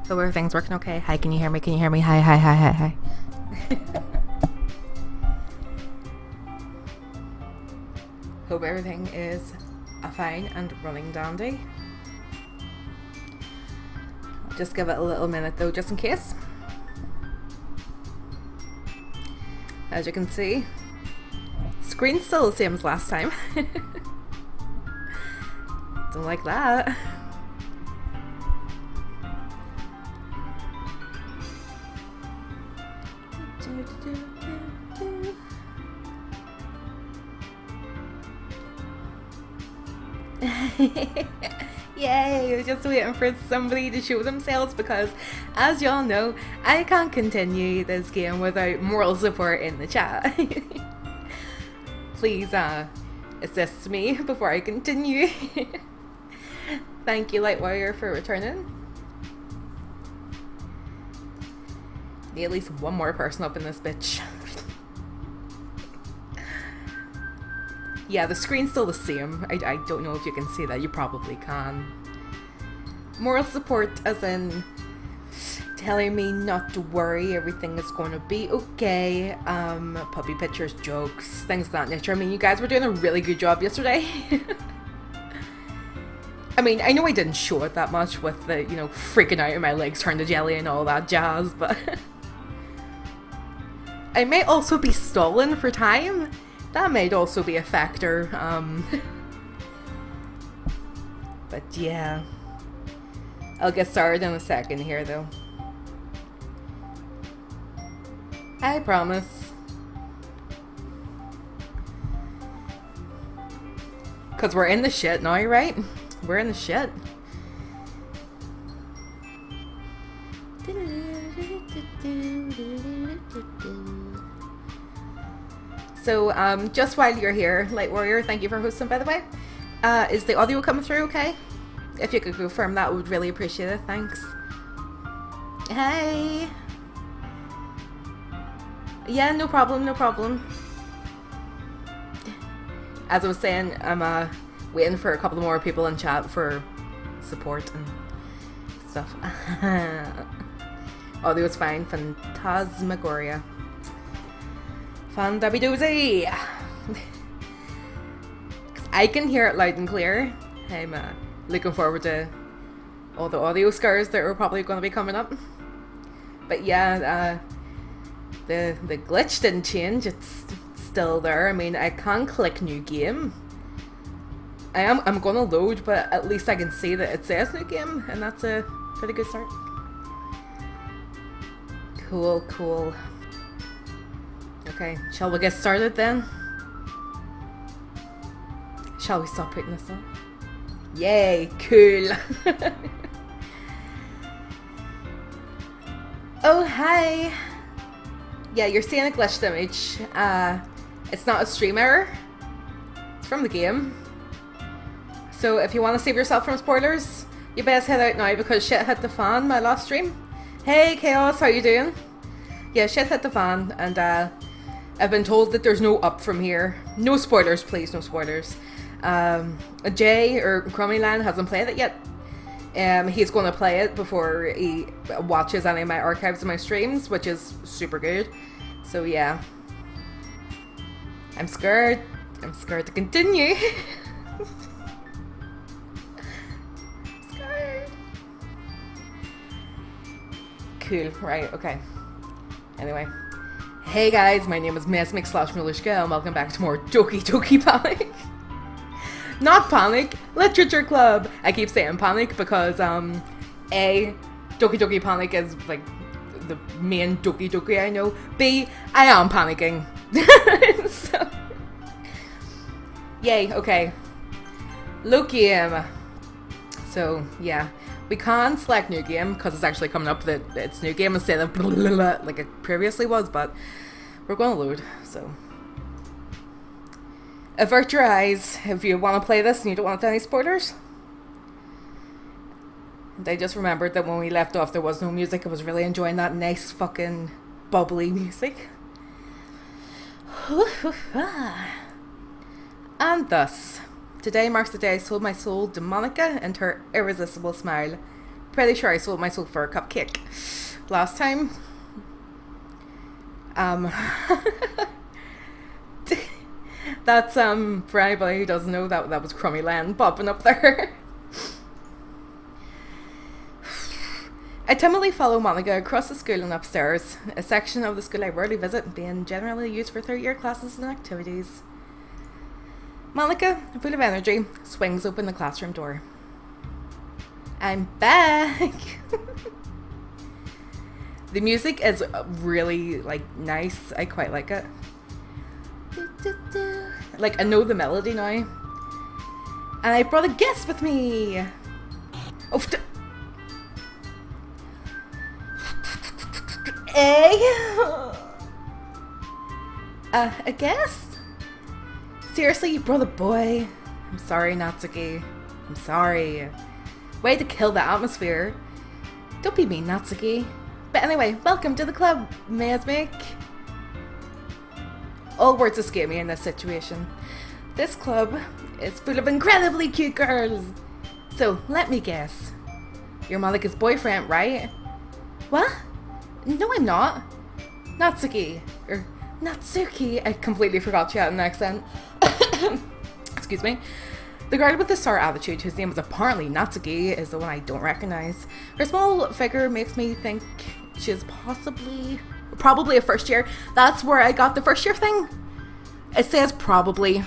So everything's working okay? Hi, can you hear me? Can you hear me? Hi, hi, hi, hi, hi. Hope everything is fine and running dandy. I'll just give it a little minute though, just in case. As you can see, screen's still the same as last time. Don't like that. Yay, I was just waiting for somebody to show themselves because, as y'all know, I can't continue this game without moral support in the chat. Please assist me before I continue. Thank you, Light Warrior, for returning. Need at least one more person up in this bitch. Yeah, the screen's still the same. I don't know if you can see that. You probably can. Moral support as in telling me not to worry, everything is going to be okay. Puppy pictures, jokes, things of that nature. I mean, you guys were doing a really good job yesterday. I mean, I know I didn't show it that much with the, you know, freaking out and my legs turned to jelly and all that jazz, but I may also be stalling for time. That might also be a factor. But yeah. I'll get started in a second here though. I promise. Cause we're in the shit now, right? We're in the shit. So, just while you're here, Light Warrior, thank you for hosting, by the way. Is the audio coming through okay? If you could confirm that, would really appreciate it. Thanks. Hey. Yeah, no problem, no problem. As I was saying, I'm waiting for a couple more people in chat for support and stuff. Audio is fine. Phantasmagoria. Fandabidoozy! I can hear it loud and clear. I'm looking forward to all the audio scars that are probably going to be coming up. But yeah, the glitch didn't change. It's still there. I mean, I can click new game. I'm going to load, but at least I can see that it says new game, and that's a pretty good start. Cool, cool. Okay, shall we get started then? Shall we stop putting this on? Yay, cool. Oh, hi. Yeah, you're seeing a glitched image. It's not a stream error. It's from the game. So if you want to save yourself from spoilers, you best head out now because shit hit the fan my last stream. Hey, Chaos, how you doing? Yeah, shit hit the fan, and I've been told that there's no up from here. No spoilers, please, no spoilers. Jay, or Crummyland, hasn't played it yet. He's going to play it before he watches any of my archives of my streams, which is super good. So yeah. I'm scared. I'm scared to continue. Scared. Cool, right, okay. Anyway. Hey guys, my name is Mesmic/Malushka and welcome back to more Doki Doki Panic. Not Panic, Literature Club. I keep saying Panic because Doki Doki Panic is like the main Doki Doki I know. B, I am panicking. So, yay, okay. Load game. So yeah, we can select new game because it's actually coming up that it's new game instead of blah, blah, blah, like it previously was, but we're going to load, so. Avert your eyes if you want to play this and you don't want any spoilers. And I just remembered that when we left off there was no music. I was really enjoying that nice fucking bubbly music. And thus, today marks the day I sold my soul to Monica and her irresistible smile. Pretty sure I sold my soul for a cupcake last time. That's for anybody who doesn't know, that was Crummy Len popping up there. I timidly follow Monica across the school and upstairs, a section of the school I rarely visit, being generally used for third-year classes and activities. Monica, full of energy, swings open the classroom door. I'm back! The music is really, nice. I quite like it. Like, I know the melody now. And I brought a guest with me! Oh, a guest? Seriously, you brought a boy? I'm sorry, Natsuki. I'm sorry. Way to kill the atmosphere. Don't be mean, Natsuki. But anyway, welcome to the club, Mesmic. All words escape me in this situation. This club is full of incredibly cute girls. So, let me guess. You're Monica's boyfriend, right? What? No, I'm not. Natsuki. Or Natsuki. I completely forgot she had an accent. Excuse me. The girl with the sour attitude, whose name is apparently Natsuki, is the one I don't recognize. Her small figure makes me think she's probably a first year. That's where I got the first year thing. It says probably. It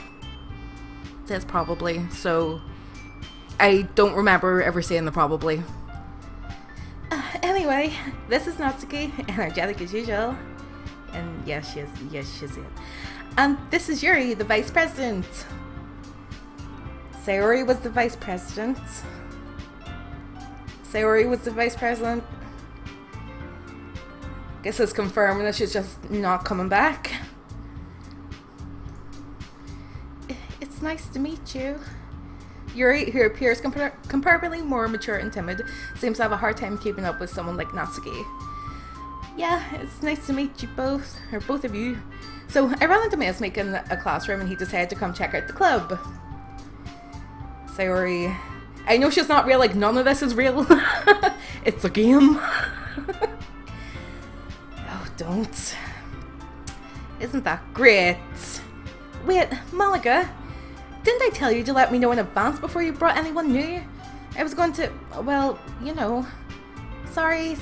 says probably. So I don't remember ever saying the probably. Anyway, this is Natsuki, energetic as usual. And yes, she's it. And this is Yuri, the vice president. Sayori was the vice president. Guess it's confirming that she's just not coming back. It's nice to meet you. Yuri, who appears comparably more mature and timid, seems to have a hard time keeping up with someone like Natsuki. Yeah, it's nice to meet you both, or both of you. So I ran into Mesmic in a classroom and he decided to come check out the club. Sayori, I know she's not real, none of this is real. It's a game. Oh, don't. Isn't that great? Wait, Monica, didn't I tell you to let me know in advance before you brought anyone new? I was going to, well, you know. Sorry.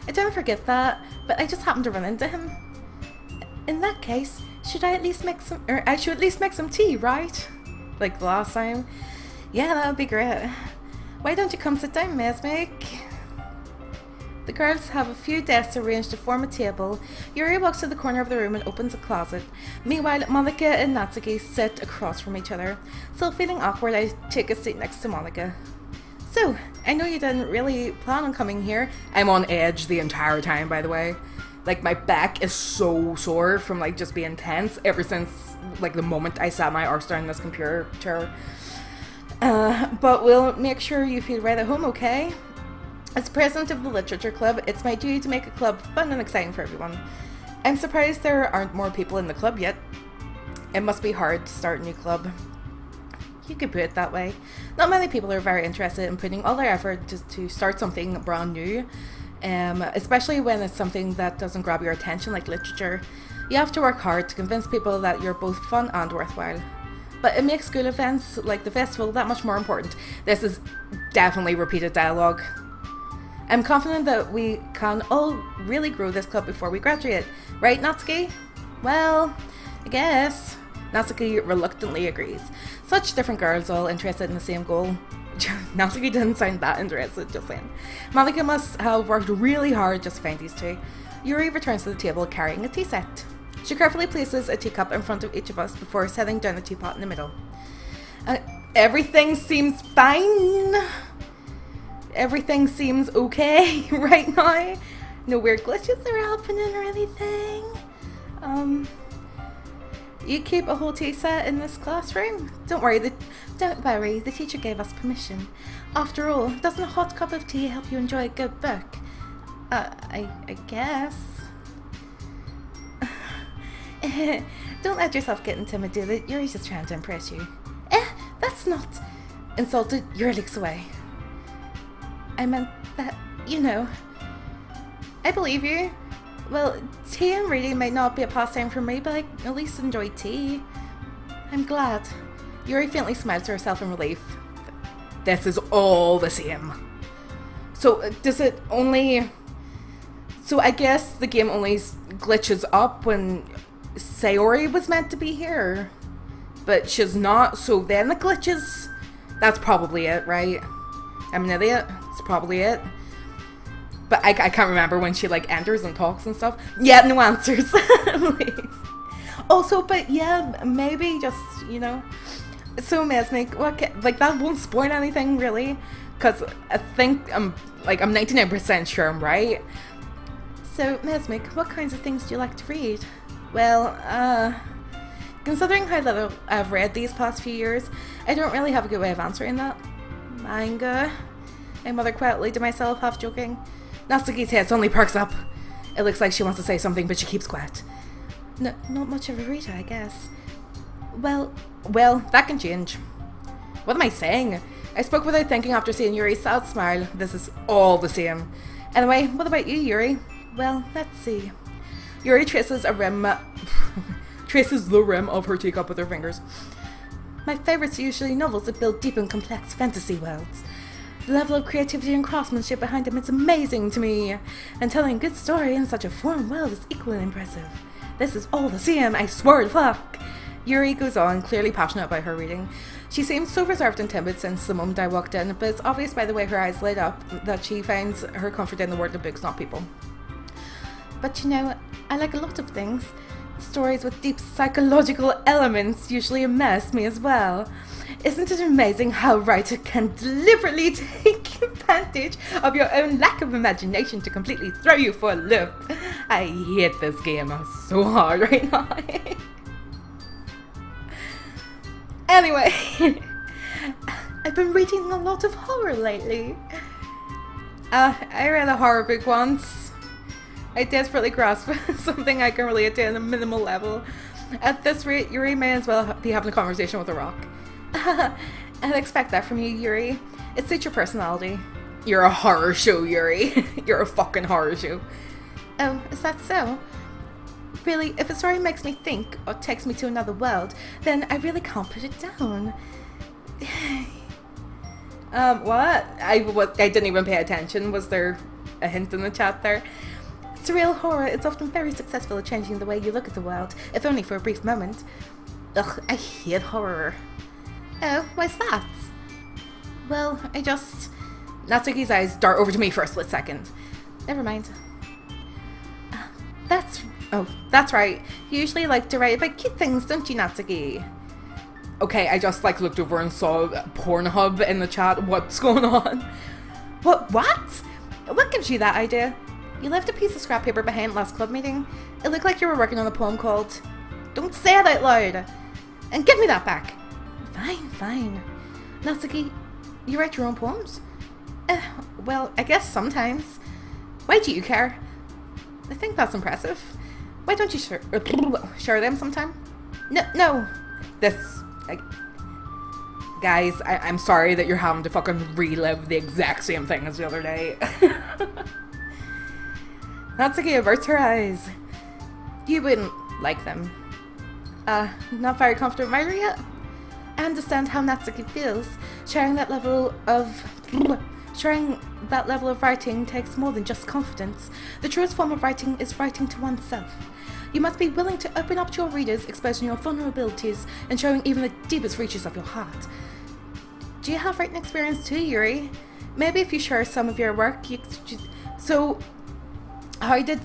I don't forget that, but I just happened to run into him. In that case, I should at least make some tea, right? Like the last time? Yeah, that would be great. Why don't you come sit down, Mesmic? The girls have a few desks arranged to form a table. Yuri walks to the corner of the room and opens a closet. Meanwhile, Monica and Natsuki sit across from each other. Still feeling awkward, I take a seat next to Monica. So, I know you didn't really plan on coming here. I'm on edge the entire time, by the way. My back is so sore from, just being tense ever since, the moment I sat my arse down in this computer chair. But we'll make sure you feel right at home, okay? As president of the literature club, it's my duty to make a club fun and exciting for everyone. I'm surprised there aren't more people in the club yet. It must be hard to start a new club. You could put it that way. Not many people are very interested in putting all their effort to start something brand new, especially when it's something that doesn't grab your attention like literature. You have to work hard to convince people that you're both fun and worthwhile. But it makes school events like the festival that much more important. This is definitely repeated dialogue. I'm confident that we can all really grow this club before we graduate. Right, Natsuki? Well, I guess. Natsuki reluctantly agrees. Such different girls all interested in the same goal. Natsuki didn't sound that interested, just saying. Monica must have worked really hard just to find these two. Yuri returns to the table carrying a tea set. She carefully places a teacup in front of each of us before setting down the teapot in the middle. Everything seems fine. Everything seems okay right now. No weird glitches are happening or anything. You keep a whole tea set in this classroom? Don't worry, the teacher gave us permission. After all, doesn't a hot cup of tea help you enjoy a good book? I guess. Don't let yourself get intimidated. Yuri's just trying to impress you. That's not... Insulted, Yuri leaks away. I meant that, you know. I believe you. Well, tea and reading might not be a pastime for me, but I at least enjoy tea. I'm glad. Yuri faintly smiled to herself in relief. This is all the same. So, does it only... So, I guess the game only glitches up when Sayori was meant to be here. But she's not, so then it glitches. That's probably it, right? I'm an idiot. It's probably it. But I can't remember when she, like, enters and talks and stuff. Yeah, no answers. Please. Also, but yeah, maybe just, you know. So, Mesnick, like, that won't spoil anything, really. Because I think I'm 99% sure I'm right. So, Mesnick, what kinds of things do you like to read? Well, considering how little I've read these past few years, I don't really have a good way of answering that. Manga? I muttered quietly to myself, half joking. Natsuki's head suddenly perks up. It looks like she wants to say something, but she keeps quiet. No, not much of a reader, I guess. Well, that can change. What am I saying? I spoke without thinking after seeing Yuri's sad smile. This is all the same. Anyway, what about you, Yuri? Well, let's see. Yuri traces the rim of her teacup with her fingers. My favourites are usually novels that build deep and complex fantasy worlds. The level of creativity and craftsmanship behind them is amazing to me, and telling a good story in such a foreign world is equally impressive. This is all the same, I swear to fuck. Yuri goes on, clearly passionate about her reading. She seems so reserved and timid since the moment I walked in, but it's obvious by the way her eyes light up that she finds her comfort in the world of books, not people. But you know, I like a lot of things. Stories with deep psychological elements usually immerse me as well. Isn't it amazing how a writer can deliberately take advantage of your own lack of imagination to completely throw you for a loop? I hate this game so hard right now. Anyway, I've been reading a lot of horror lately. I read a horror book once. I desperately grasp something I can relate to on a minimal level. At this rate, Yuri may as well be having a conversation with a rock. I'd expect that from you, Yuri. It suits your personality. You're a horror show, Yuri. You're a fucking horror show. Oh, is that so? Really, if a story makes me think or takes me to another world, then I really can't put it down. What? I didn't even pay attention. Was there a hint in the chat there? Surreal horror is often very successful at changing the way you look at the world, if only for a brief moment. Ugh, I hate horror. Oh, why's that? Well, Natsuki's eyes dart over to me for a split second. Never mind. That's right. You usually like to write about cute things, don't you, Natsuki? Okay, I just looked over and saw Pornhub in the chat. What's going on? What? What gives you that idea? You left a piece of scrap paper behind last club meeting. It looked like you were working on a poem called Don't Say It Out Loud! And give me that back! Fine. Natsuki, you write your own poems? Well, I guess sometimes. Why do you care? I think that's impressive. Why don't you share them sometime? No. Guys, I'm sorry that you're having to fucking relive the exact same thing as the other day. Natsuki averts her eyes. You wouldn't like them. Not very comfortable with my yet? I understand how Natsuki feels. Sharing that level of writing takes more than just confidence. The truest form of writing is writing to oneself. You must be willing to open up to your readers, exposing your vulnerabilities and showing even the deepest reaches of your heart. Do you have writing experience too, Yuri? Maybe if you share some of your work, So, how did,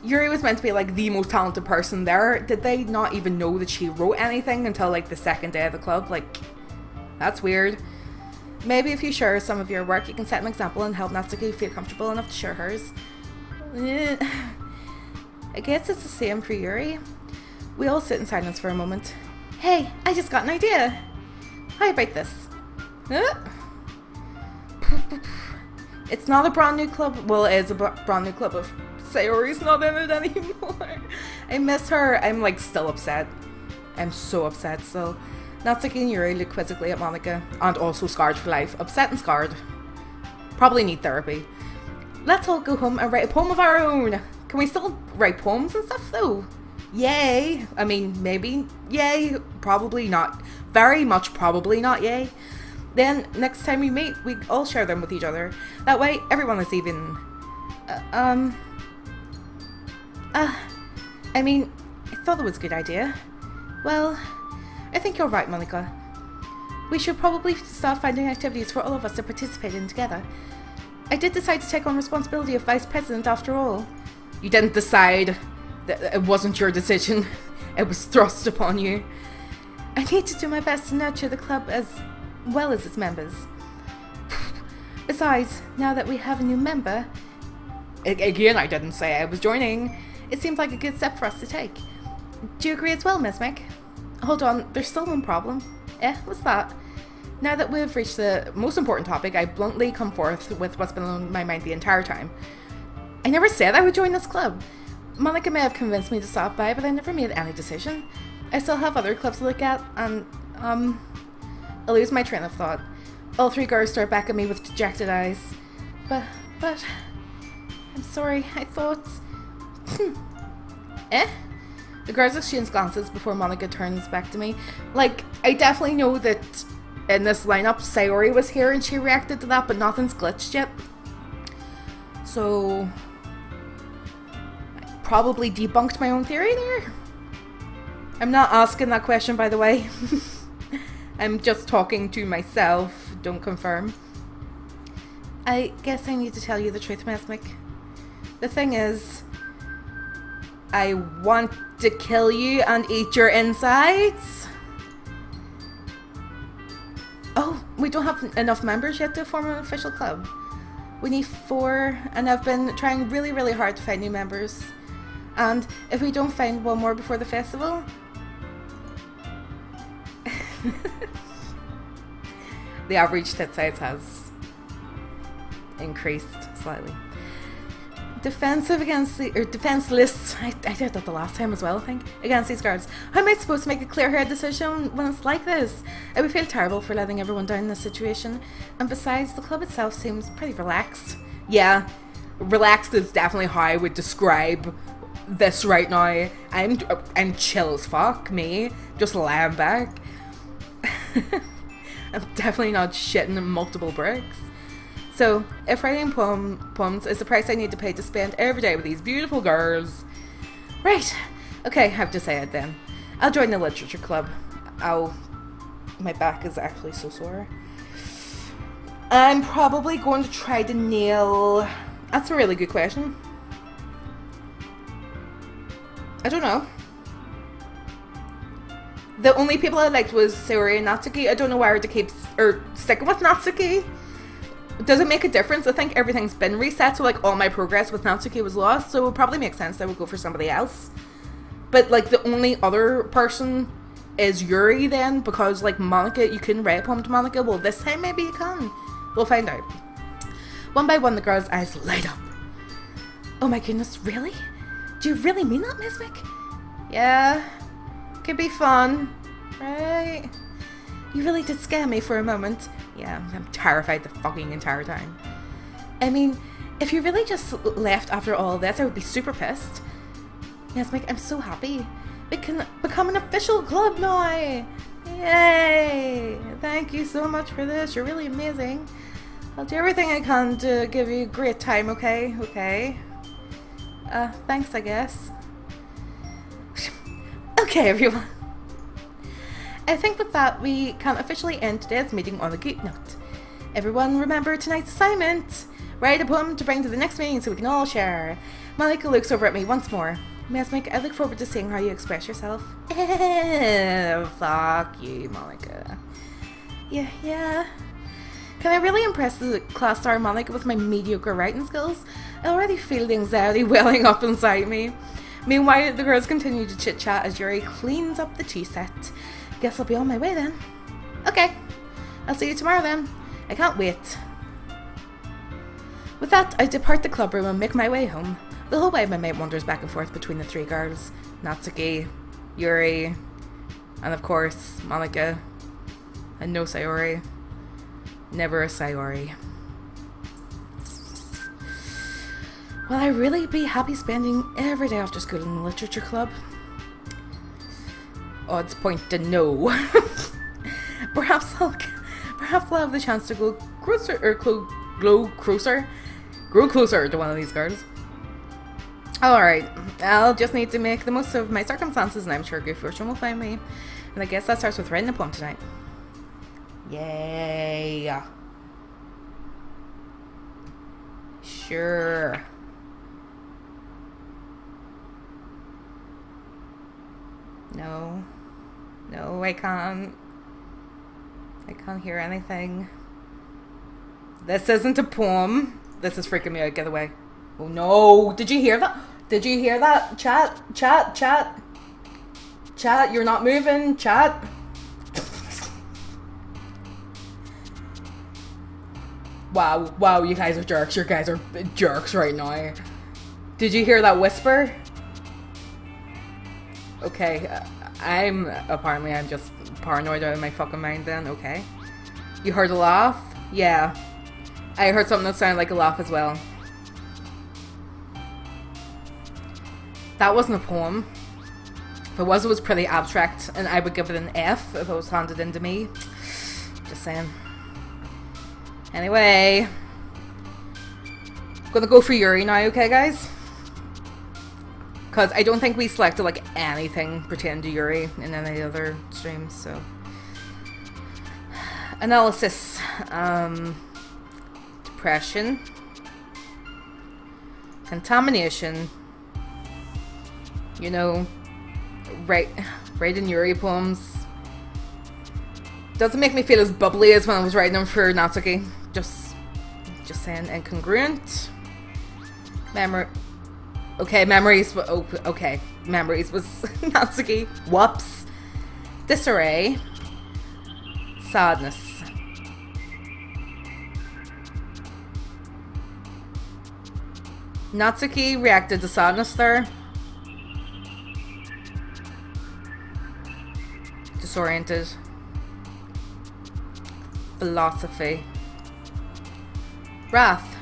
Yuri was meant to be, the most talented person there. Did they not even know that she wrote anything until, the second day of the club? That's weird. Maybe if you share some of your work, you can set an example and help Natsuki feel comfortable enough to share hers. I guess it's the same for Yuri. We all sit in silence for a moment. Hey, I just got an idea. How about this? It's not a brand new club. Well, it is a brand new club of Sayori's not in it anymore. I miss her. I'm still upset. I'm so upset still. Natsuki and Yuri look quizzically at Monica, and also scarred for life. Upset and scarred. Probably need therapy. Let's all go home and write a poem of our own. Can we still write poems and stuff though? Yay. I mean, maybe yay. Probably not. Very much probably not yay. Then, next time we meet, we all share them with each other. That way, everyone is even... I mean, I thought it was a good idea. Well, I think you're right, Monica. We should probably start finding activities for all of us to participate in together. I did decide to take on responsibility of Vice President after all. You didn't decide. It wasn't your decision. It was thrust upon you. I need to do my best to nurture the club as well as its members. Besides, now that we have a new member... Again, I didn't say I was joining. It seems like a good step for us to take. Do you agree as well, Miss Mick? Hold on, there's still one problem. What's that? Now that we've reached the most important topic, I bluntly come forth with what's been on my mind the entire time. I never said I would join this club. Monica may have convinced me to stop by, but I never made any decision. I still have other clubs to look at, and, I lose my train of thought. All three girls stare back at me with dejected eyes. But, I'm sorry, I thought... The girls exchange glances before Monica turns back to me. Like, I definitely know that in this lineup, Sayori was here and she reacted to that, but nothing's glitched yet. So... I probably debunked my own theory there. I'm not asking that question, by the way. I'm just talking to myself. Don't confirm. I guess I need to tell you the truth, Mesmic. The thing is, I want to kill you and eat your insides. Oh, we don't have enough members yet to form an official club. We need 4, and I've been trying really, really hard to find new members. And if we don't find one more before the festival... The average tit size has increased slightly. Defensive against the... or defenseless. I did that the last time as well, I think. Against these guards. How am I supposed to make a clear-headed decision when it's like this? I would feel terrible for letting everyone down in this situation. And besides, the club itself seems pretty relaxed. Yeah, relaxed is definitely how I would describe this right now. I'm chill as fuck, me. Just lying back. I'm definitely not shitting multiple bricks. So, if writing poems is the price I need to pay to spend every day with these beautiful girls... Right. Okay, I have to say it then. I'll join the literature club. My back is actually so sore. I'm probably going to try to nail... That's a really good question. I don't know. The only people I liked was Sayori and Natsuki. I don't know why to keep sticking with Natsuki. Does it make a difference? I think everything's been reset, so like all my progress with Natsuki was lost, so it would probably make sense that I would go for somebody else. But like the only other person is Yuri then, because like Monica, you couldn't write a poem to Monica. Well, this time maybe you can. We'll find out. One by one, the girls' eyes light up. Oh my goodness, really? Do you really mean that, Miss Mick? Yeah. Could be fun, right? You really did scare me for a moment. Yeah, I'm terrified the fucking entire time. I mean, if you really just left after all this, I would be super pissed. Yes, Mike, I'm so happy. We can become an official club now. Yay! Thank you so much for this. You're really amazing. I'll do everything I can to give you a great time, okay? Okay. Thanks, I guess. Okay, everyone. I think with that, we can officially end today's meeting on a good note. Everyone remember tonight's assignment. Write a poem to bring to the next meeting so we can all share. Monica looks over at me once more. Mesmic, I look forward to seeing how you express yourself. Fuck you, Monica. Yeah. Can I really impress the class star Monica with my mediocre writing skills? I already feel the anxiety welling up inside me. Meanwhile, the girls continue to chit-chat as Yuri cleans up the tea set. Guess I'll be on my way then. Okay, I'll see you tomorrow then. I can't wait. With that, I depart the club room and make my way home. The whole way my mate wanders back and forth between the 3 girls. Natsuki, Yuri, and of course, Monica. And no Sayori. Never a Sayori. Will I really be happy spending every day after school in the literature club? Odds point to no. Perhaps I'll have the chance to grow closer to one of these girls. Alright, I'll just need to make the most of my circumstances, and I'm sure good fortune will find me. And I guess that starts with writing a poem tonight. Yay! Sure. No, I can't. I can't hear anything. This isn't a poem. This is freaking me out. Get away. Oh no! Did you hear that? Did you hear that? Chat, you're not moving. Chat. Wow, you guys are jerks. You guys are jerks right now. Did you hear that whisper? Okay, I'm just paranoid out of my fucking mind then, okay. You heard a laugh? Yeah. I heard something that sounded like a laugh as well. That wasn't a poem. If it was pretty abstract, and I would give it an F if it was handed in to me. Just saying. Anyway. I'm gonna go for Yuri now, okay guys? Because I don't think we selected like anything pertaining to Yuri in any other streams, so. Analysis. Depression. Contamination. You know, writing Yuri poems doesn't make me feel as bubbly as when I was writing them for Natsuki. Just saying. Incongruent. Memories. Okay, memories was Natsuki. Whoops. Disarray. Sadness. Natsuki reacted to sadness there. Disoriented. Philosophy. Wrath.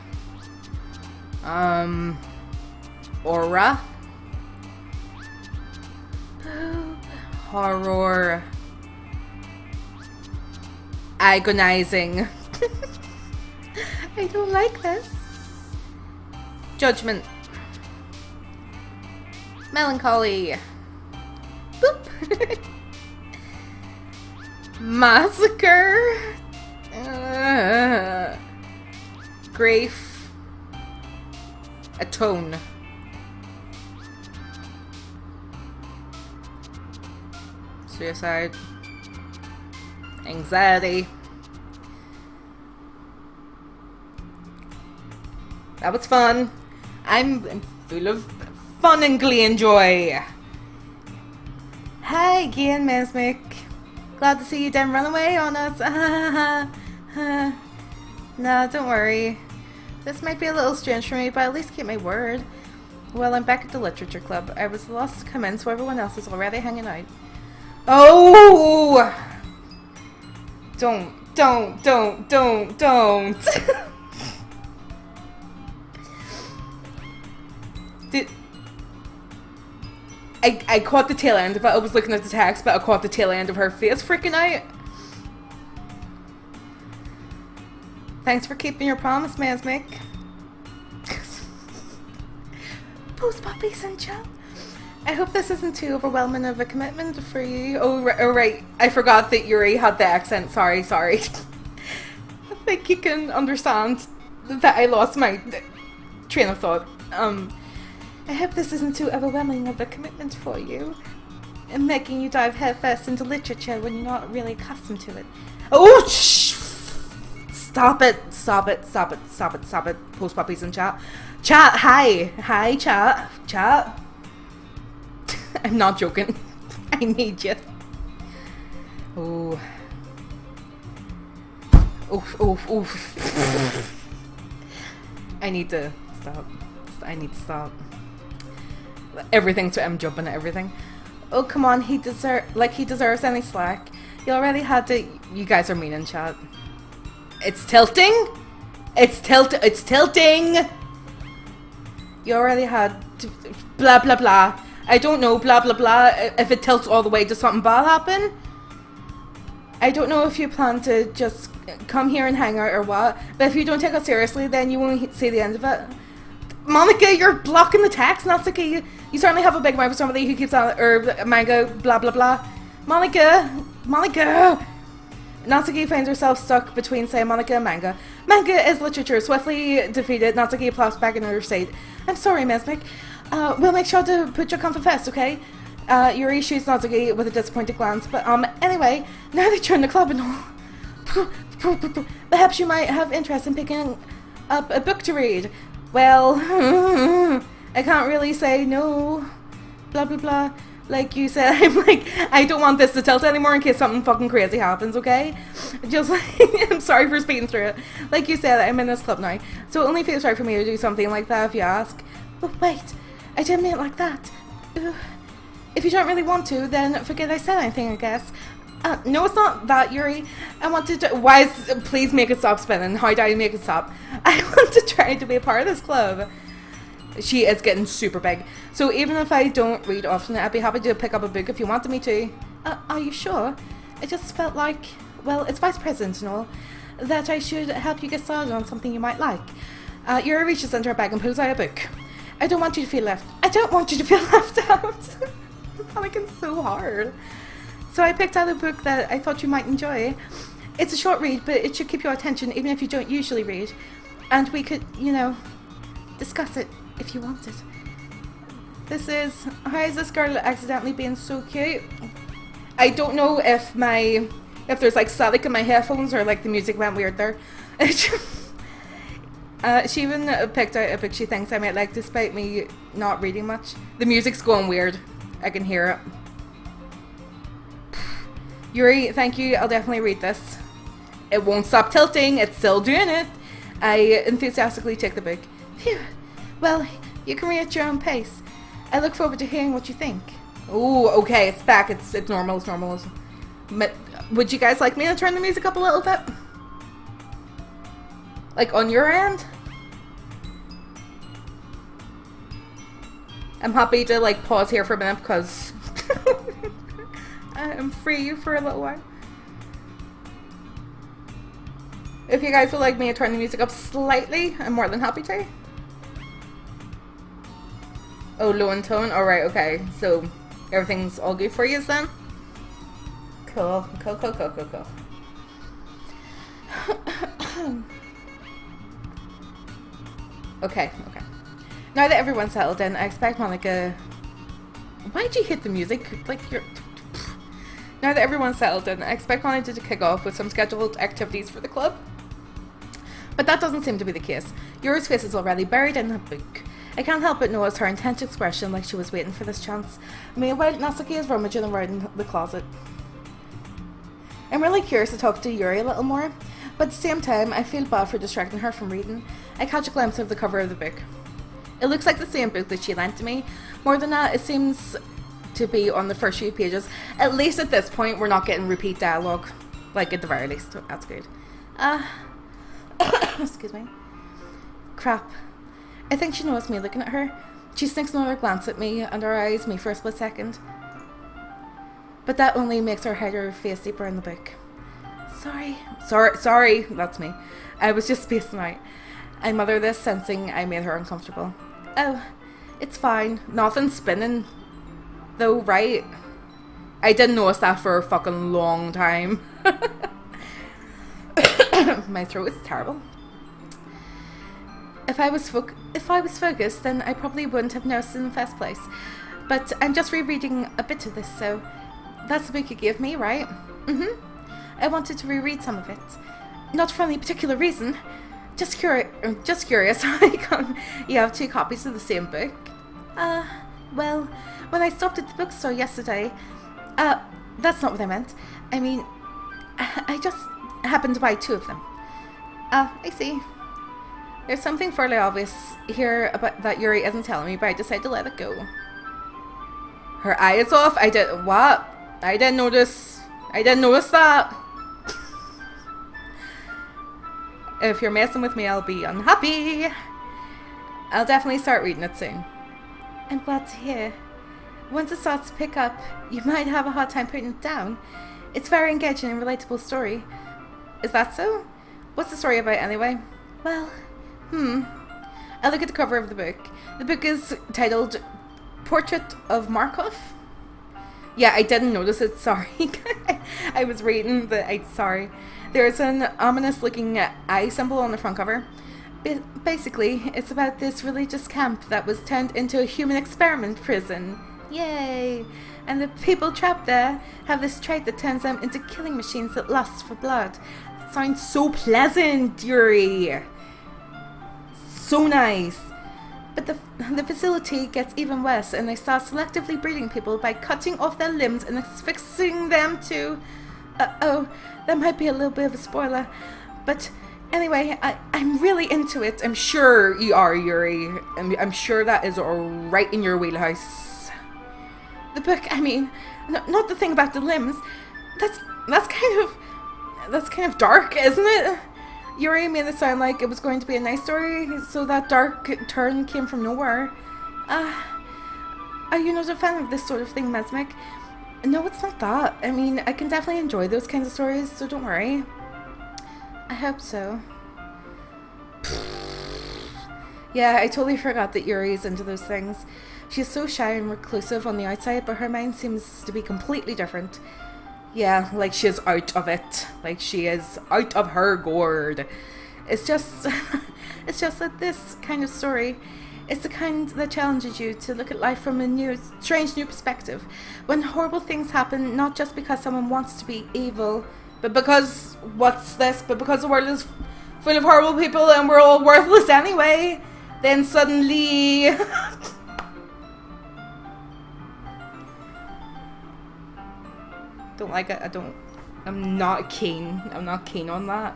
Aura. Horror. Agonizing. I don't like this. Judgment. Melancholy. Boop. Massacre. Grief. Atone. Suicide. Anxiety. That was fun. I'm full of fun and glee and joy. Hi again, Mesmic. Glad to see you didn't run away on us. No, don't worry. This might be a little strange for me, but at least keep my word. Well, I'm back at the literature club. I was the last to come in, so everyone else is already hanging out. Oh! Don't. I caught the tail end of it. I was looking at the text, but I caught the tail end of her face freaking out. Thanks for keeping your promise, Mesmic. Post puppies and chat. I hope this isn't too overwhelming of a commitment for you. Oh, right. I forgot that Yuri had the accent. Sorry. I think you can understand that I lost my train of thought. I hope this isn't too overwhelming of a commitment for you. And making you dive headfirst into literature when you're not really accustomed to it. Oh, shh! Stop it. Post puppies and chat. Chat, hi, chat. I'm not joking. I need you. Oh. Oof. I need to stop. Everything, so I'm jumping at everything. Oh, come on, he deserves any slack. You already had to... You guys are mean in chat. It's tilting? It's tilting! You already had to... Blah, blah, blah. I don't know, blah, blah, blah. If it tilts all the way, does something bad happen? I don't know if you plan to just come here and hang out or what, but if you don't take it seriously, then you won't see the end of it. Monica, you're blocking the text. Natsuki, you certainly have a big mouth for somebody who keeps on, or manga, blah, blah, blah. Monica! Natsuki finds herself stuck between, say, Monica and manga. Manga is literature. Swiftly defeated, Natsuki plops back in her seat. I'm sorry, Mesmic. We'll make sure to put your comfort first, okay? Yuri shoots Natsuki with a disappointed glance. But, anyway, now that you're in the club and all, perhaps you might have interest in picking up a book to read. Well, I can't really say no. Blah, blah, blah. Like you said, I'm like, I don't want this to tilt anymore in case something fucking crazy happens, okay? Just like, I'm sorry for speeding through it. Like you said, I'm in this club now, so it only feels right for me to do something like that if you ask. But wait, I didn't mean it like that. If you don't really want to, then forget I said anything, I guess. No, it's not that, Yuri. I wanted to... Please make it stop spinning. How do I make it stop? I want to try to be a part of this club. She is getting super big. So even if I don't read often, I'd be happy to pick up a book if you wanted me to. Are you sure? I just felt like, well, it's Vice President and all, that I should help you get started on something you might like. Yuri reaches into her bag and pulls out a book. I don't want you to feel left out. I'm panicking so hard. So I picked out a book that I thought you might enjoy. It's a short read, but it should keep your attention even if you don't usually read. And we could, you know, discuss it if you wanted. This is... How is this girl accidentally being so cute? I don't know if there's like static in my headphones or like the music went weird there. She even picked out a book she thinks I might like despite me not reading much. The music's going weird. I can hear it. Yuri, thank you. I'll definitely read this. It won't stop tilting. It's still doing it. I enthusiastically take the book. Phew. Well, you can read at your own pace. I look forward to hearing what you think. Ooh, okay, it's back. It's normal. It's normal. But would you guys like me to turn the music up a little bit? Like on your end? I'm happy to like pause here for a minute because I'm free for a little while. If you guys would like me to turn the music up slightly, I'm more than happy to. Oh, low in tone? Alright, okay. So, everything's all good for you then? Cool. Okay. Now that everyone's settled in, I expect Monica... Why'd you hit the music? Like, you're... Now that everyone's settled in, I expect Monica to kick off with some scheduled activities for the club. But that doesn't seem to be the case. Yuri's face is already buried in the book. I can't help but notice her intense expression like she was waiting for this chance. Meanwhile, Natsuki is rummaging around in the closet. I'm really curious to talk to Yuri a little more, but at the same time, I feel bad for distracting her from reading. I catch a glimpse of the cover of the book. It looks like the same book that she lent to me. More than that, it seems to be on the first few pages. At least at this point, we're not getting repeat dialogue. Like, at the very least. That's good. Excuse me. Crap. I think she noticed me looking at her. She sneaks another glance at me, and her eyes me for a split second. But that only makes her hide her face deeper in the book. Sorry, that's me. I was just spacing out. I mother this, sensing I made her uncomfortable. Oh, it's fine. Nothing's spinning. Though, right? I didn't notice that for a fucking long time. My throat is terrible. If I was focused, then I probably wouldn't have noticed in the first place. But I'm just rereading a bit of this, so that's the book you gave me, right? I wanted to reread some of it. Not for any particular reason. Just curious how come you have two copies of the same book? Well, when I stopped at the bookstore yesterday... that's not what I meant. I mean, I just happened to buy two of them. I see. There's something fairly obvious here about that Yuri isn't telling me, but I decided to let it go. Her eye is off? What? I didn't notice. I didn't notice that. If you're messing with me, I'll be unhappy. I'll definitely start reading it soon. I'm glad to hear. Once it starts to pick up, you might have a hard time putting it down. It's a very engaging and relatable story. Is that so? What's the story about anyway? Well, I look at the cover of the book. The book is titled Portrait of Markov. Yeah, I didn't notice it, sorry. I was reading, but sorry. There's an ominous looking eye symbol on the front cover. Basically, it's about this religious camp that was turned into a human experiment prison. Yay! And the people trapped there have this trait that turns them into killing machines that lust for blood. That sounds so pleasant, Yuri! So nice! But the facility gets even worse, and they start selectively breeding people by cutting off their limbs and asphyxiating them to... oh, that might be a little bit of a spoiler. But anyway, I'm really into it. I'm sure you are, Yuri. I'm sure that is right in your wheelhouse. The book, I mean, not the thing about the limbs. That's kind of dark, isn't it? Yuri made it sound like it was going to be a nice story, so that dark turn came from nowhere. Are you not a fan of this sort of thing, Mesmic? No, it's not that. I mean, I can definitely enjoy those kinds of stories, so don't worry. I hope so. Yeah, I totally forgot that Yuri's into those things. She's so shy and reclusive on the outside, but her mind seems to be completely different. Yeah, like she's out of it. Like she is out of her gourd. It's just that this kind of story is the kind that challenges you to look at life from a strange new perspective. When horrible things happen, not just because someone wants to be evil, but because, But because the world is full of horrible people and we're all worthless anyway, then suddenly... Don't like it. I'm not keen on that.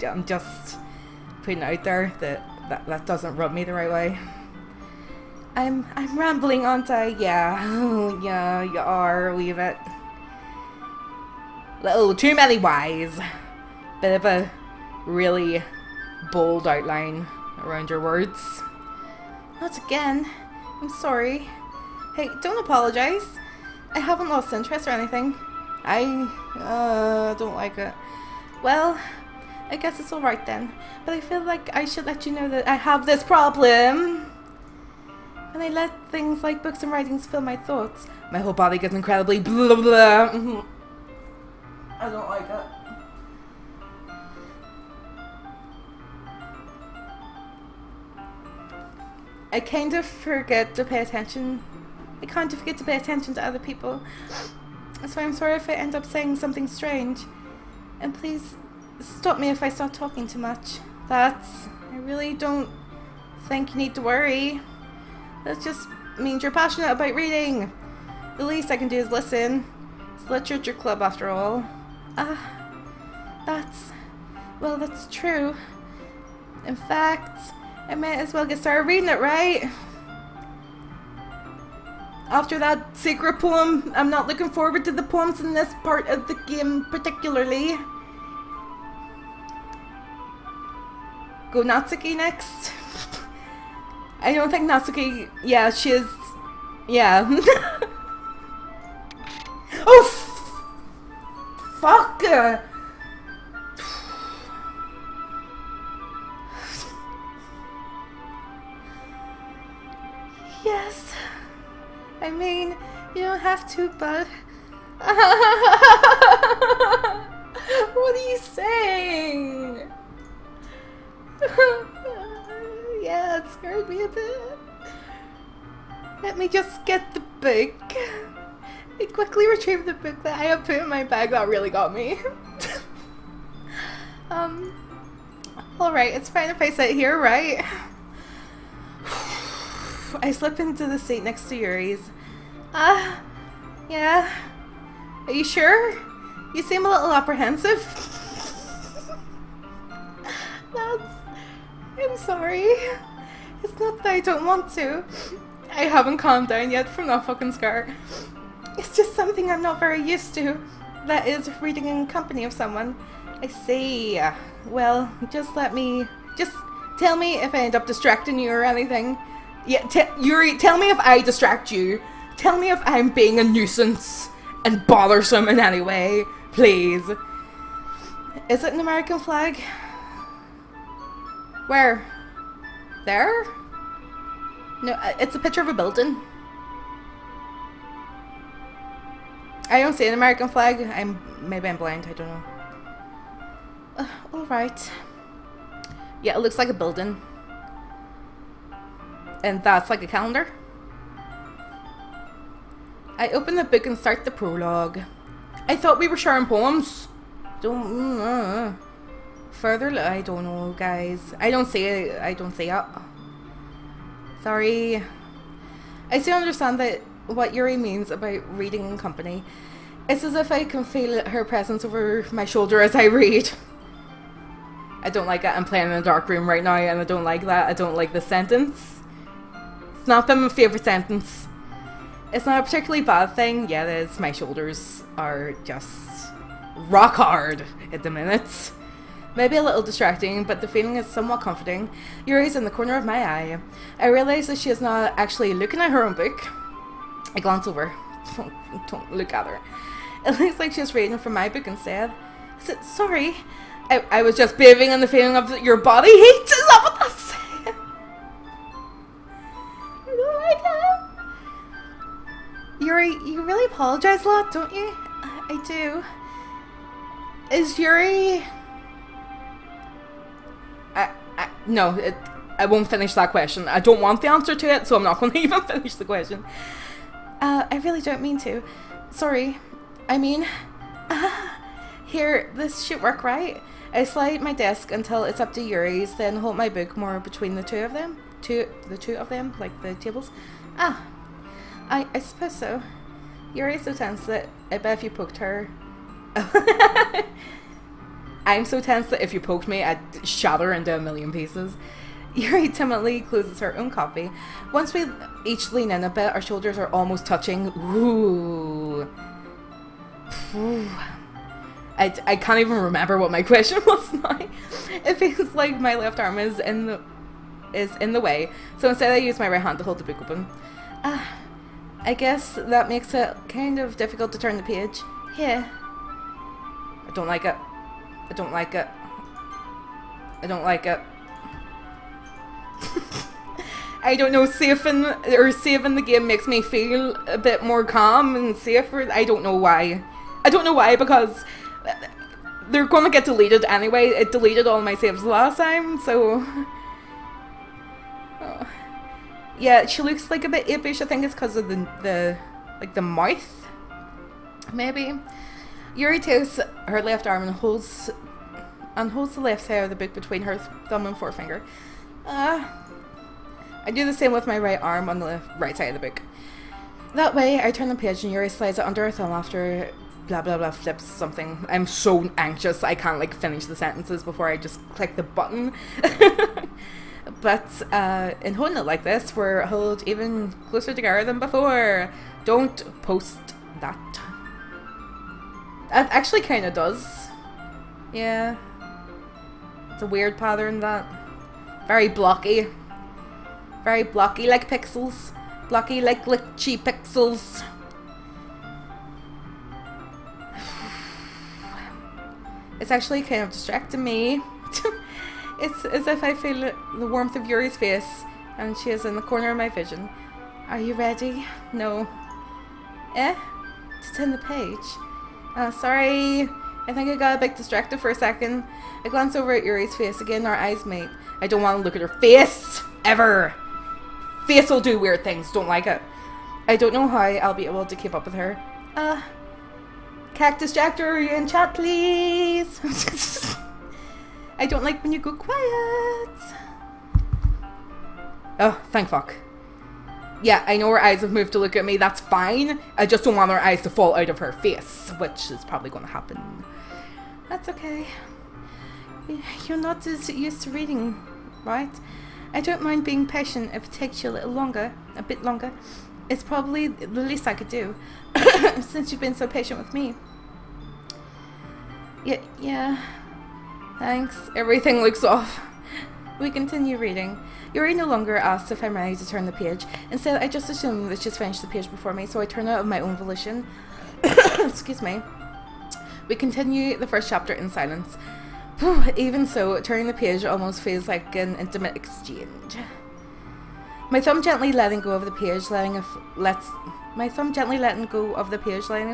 I'm just putting it out there that doesn't rub me the right way. I'm rambling, aren't I? Yeah. Yeah, you are a wee bit. Little too many whys. Bit of a really bold outline around your words. Not again. I'm sorry. Hey, don't apologize. I haven't lost interest or anything. I don't like it. Well, I guess it's alright then. But I feel like I should let you know that I have this problem. When I let things like books and writings fill my thoughts, my whole body gets incredibly blah blah. I don't like it. I kind of forget to pay attention. I kind of forget to pay attention to other people. So I'm sorry if I end up saying something strange. And please stop me if I start talking too much. I really don't think you need to worry. That just means you're passionate about reading. The least I can do is listen. It's literature club after all. That's true. In fact, I might as well get started reading it, right? After that secret poem, I'm not looking forward to the poems in this part of the game particularly. Go Natsuki next. I don't think Natsuki... Yeah, she is... Yeah. Oh! Fuck! Yes. I mean, you don't have to, but... What are you saying? Yeah, it scared me a bit. Let me just get the book. I quickly retrieved the book that I had put in my bag. That really got me. Alright, it's fine if I sit here, right? I slip into the seat next to Yuri's. Yeah. Are you sure? You seem a little apprehensive. I'm sorry. It's not that I don't want to. I haven't calmed down yet from that fucking scar. It's just something I'm not very used to. that is reading in company of someone. I see. Well, just tell me if I end up distracting you or anything. Yeah, Yuri, tell me if I distract you. Tell me if I'm being a nuisance and bothersome in any way, please. Is it an American flag? Where? There? No, it's a picture of a building. I don't see an American flag. Maybe I'm blind, I don't know. Alright. Yeah, it looks like a building. And that's like a calendar. I open the book and start the prologue. I thought we were sharing poems. Further, I don't know, guys. I don't see it. Sorry. I still understand that what Yuri means about reading in company. It's as if I can feel her presence over my shoulder as I read. I don't like it. I'm playing in a dark room right now and I don't like that. I don't like the sentence. It's not been my favourite sentence. It's not a particularly bad thing. Yeah, it is. My shoulders are just rock hard at the minute. Maybe a little distracting, but the feeling is somewhat comforting. Yuri's in the corner of my eye. I realise that she is not actually looking at her own book. I glance over. Don't look at her. It looks like she's reading from my book instead. Sorry. I was just bathing in the feeling of your body heat. Is that what that's saying? I don't like that. Yuri, you really apologise a lot, don't you? I do. Is Yuri... No, I won't finish that question. I don't want the answer to it, so I'm not going to even finish the question. I really don't mean to. Sorry. I mean... Here, this should work, right? I slide my desk until it's up to Yuri's, then hold my book more between the two of them. The two of them, like the tables. I suppose so. Yuri's so tense that I bet if you poked her... I'm so tense that if you poked me, I'd shatter into a million pieces. Yuri timidly closes her own copy. Once we each lean in a bit, our shoulders are almost touching. Ooh. I can't even remember what my question was now. It feels like my left arm is in the way, so instead I use my right hand to hold the book open. I guess that makes it kind of difficult to turn the page. Yeah. I don't like it. I don't like it. I don't like it. I don't know, saving the game makes me feel a bit more calm and safer. I don't know why. I don't know why, because they're gonna get deleted anyway. It deleted all my saves last time, so... Oh. Yeah, she looks like a bit apish. I think it's because of the mouth, maybe. Yuri takes her left arm and holds the left side of the book between her thumb and forefinger. I do the same with my right arm on the right side of the book. That way, I turn the page and Yuri slides it under her thumb after blah blah blah flips something. I'm so anxious I can't like finish the sentences before I just click the button. But in holding it like this, we're held even closer together than before. Don't post that. That actually kind of does. Yeah. It's a weird pattern, that. Very blocky. Very blocky like pixels. Blocky like glitchy pixels. It's actually kind of distracting me. It's as if I feel the warmth of Yuri's face, and she is in the corner of my vision. Are you ready? No. To turn the page. Sorry. I think I got a bit distracted for a second. I glance over at Yuri's face again. Our eyes meet. I don't want to look at her face. Ever. Face will do weird things. Don't like it. I don't know how I'll be able to keep up with her. Cactus Jactor, are you in chat, please? I don't like when you go quiet. Oh, thank fuck. Yeah, I know her eyes have moved to look at me. That's fine. I just don't want her eyes to fall out of her face, which is probably going to happen. That's okay. You're not as used to reading, right? I don't mind being patient if it takes you a bit longer. It's probably the least I could do, since you've been so patient with me. Yeah. Thanks. Everything looks off. We continue reading. Yuri no longer asks if I'm ready to turn the page. Instead, I just assume that she's finished the page before me, so I turn it of my own volition. Excuse me. We continue the first chapter in silence. Even so, turning the page almost feels like an intimate exchange. My thumb gently letting go of the page, letting it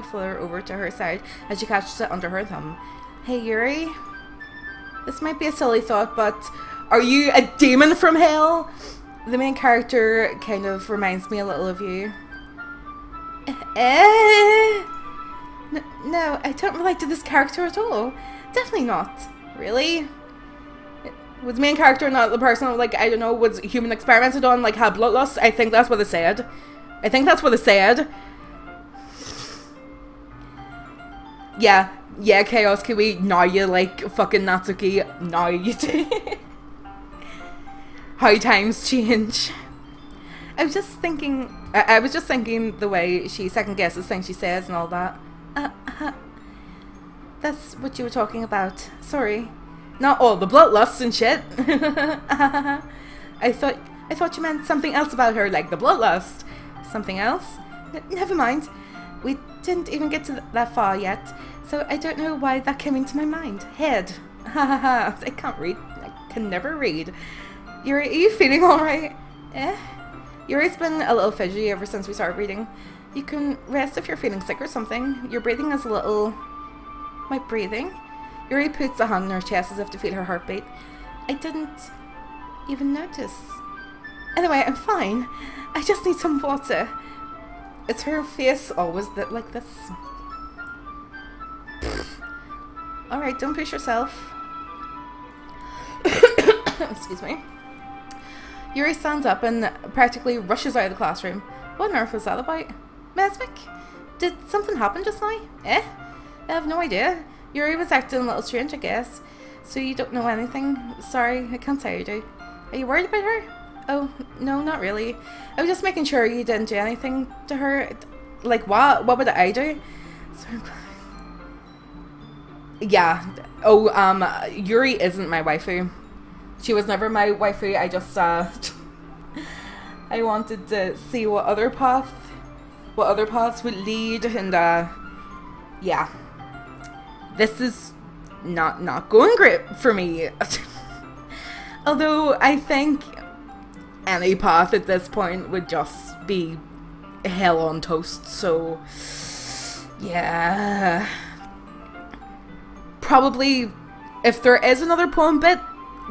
flutter over to her side as she catches it under her thumb. Hey Yuri, this might be a silly thought, but are you a demon from hell? The main character kind of reminds me a little of you. No, I don't relate to this character at all. Definitely not. Really? Was the main character not the person, like, I don't know, was human experimented on, like, had bloodlust? I think that's what they said. Yeah, Chaos Kiwi, now you like fucking Natsuki, now you do. How times change. I was just thinking the way she second guesses things she says and all that. That's what you were talking about. Sorry. Not all the bloodlusts and shit. I thought you meant something else about her, like the bloodlust. Something else? Never mind. We didn't even get to that far yet, so I don't know why that came into my mind. Head. I can't read. I can never read. Yuri, are you feeling alright? Yuri's been a little fidgety ever since we started reading. You can rest if you're feeling sick or something. Your breathing is a little... My breathing? Yuri puts a hand on her chest as if to feel her heartbeat. I didn't even notice. Anyway, I'm fine. I just need some water. Is her face always like this? Alright, don't push yourself. Excuse me. Yuri stands up and practically rushes out of the classroom. What on earth was that about? Mesmic? Did something happen just now? I have no idea. Yuri was acting a little strange, I guess. So you don't know anything? Sorry, I can't say you do. Are you worried about her? Oh, no, not really. I was just making sure you didn't do anything to her. Like what? What would I do? Sorry. Yeah. Oh, Yuri isn't my waifu. She was never my waifu. I just, I wanted to see what other paths would lead, and, yeah. This is not going great for me. Although I think any path at this point would just be hell on toast, so yeah. Probably, if there is another poem bit,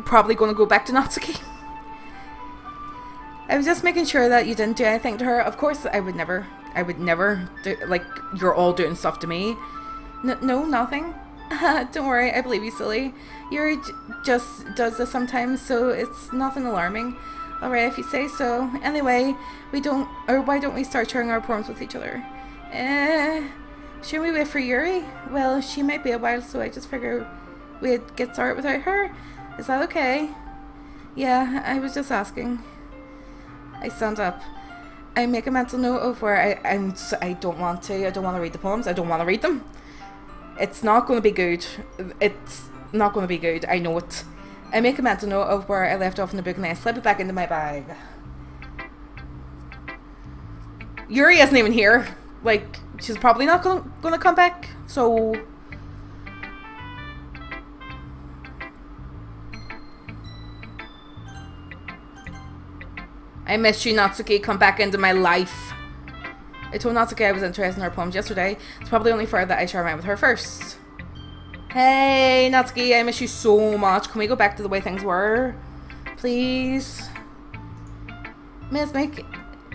probably going to go back to Natsuki. I was just making sure that you didn't do anything to her. Of course, I would never do, like, you're all doing stuff to me. No, nothing. Don't worry, I believe you, silly. Yuri just does this sometimes, so it's nothing alarming. Alright, if you say so. Anyway, why don't we start sharing our poems with each other? Should we wait for Yuri? Well, she might be a while, so I just figure we'd get started without her. Is that okay? Yeah, I was just asking. I stand up. I make a mental note of where I don't want to read the poems. I don't want to read them. It's not going to be good. It's not going to be good. I know it. I make a mental note of where I left off in the book and I slip it back into my bag. Yuri isn't even here. Like, she's probably not going to come back. So... I missed you, Natsuki. Come back into my life. I told Natsuki I was interested in her poems yesterday. It's probably only fair that I share mine with her first. Hey, Natsuki, I miss you so much. Can we go back to the way things were? Please? Mesmic,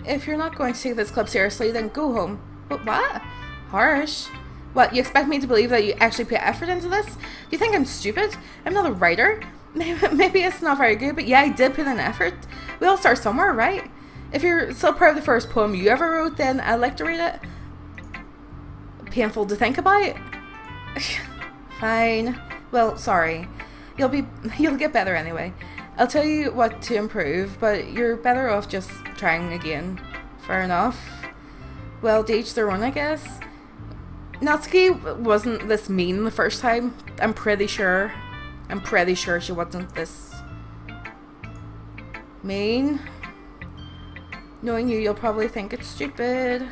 if you're not going to take this club seriously, then go home. But what? Harsh. What, you expect me to believe that you actually put effort into this? Do you think I'm stupid? I'm not a writer. Maybe it's not very good, but yeah, I did put in effort. We all start somewhere, right? If you're still proud of the first poem you ever wrote, then I'd like to read it. Painful to think about. Fine. Well, sorry. You'll get better anyway. I'll tell you what to improve, but you're better off just trying again. Fair enough. Well, to each their own, I guess. Natsuki wasn't this mean the first time. I'm pretty sure she wasn't this mean. Knowing you, you'll probably think it's stupid.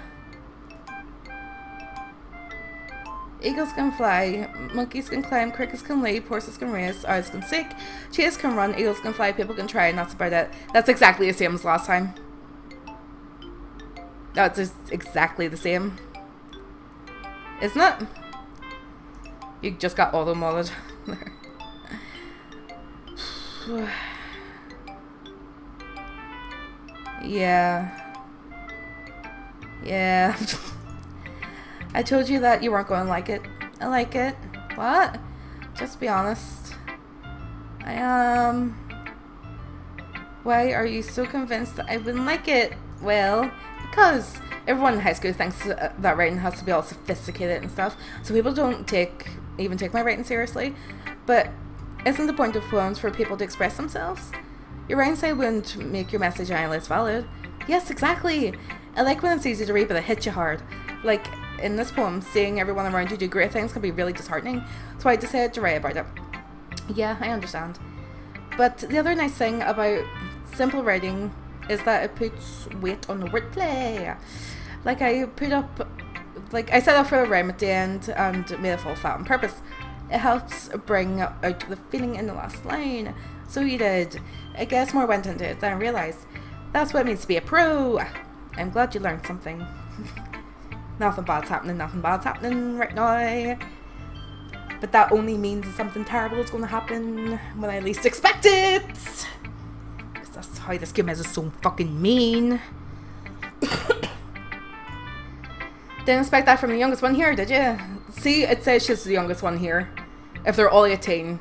Eagles can fly, monkeys can climb, crickets can leap, horses can race, owls can seek, cheetahs can run, eagles can fly, people can try, and that's about it. That's exactly the same as last time. That's just exactly the same. Isn't it? You just got auto-modded. Yeah. Yeah. I told you that you weren't going to like it. I like it. What? Just be honest. I am. Why are you so convinced that I wouldn't like it? Well, because everyone in high school thinks that writing has to be all sophisticated and stuff, so people don't even take my writing seriously. But isn't the point of poems for people to express themselves? Your writing style wouldn't make your message any less valid. Yes, exactly. I like when it's easy to read, but it hits you hard. Like in this poem, seeing everyone around you do great things can be really disheartening, so I decided to write about it. Yeah, I understand. But the other nice thing about simple writing is that it puts weight on the wordplay. Like I set up for a rhyme at the end and made it fall flat on purpose. It helps bring out the feeling in the last line. So you did. I guess more went into it than I realised. That's what it means to be a pro. I'm glad you learned something. Nothing bad's happening right now. But that only means something terrible is going to happen when I least expect it. Because that's how this game is so fucking mean. Didn't expect that from the youngest one here, did you? See, it says she's the youngest one here. If they're all 18.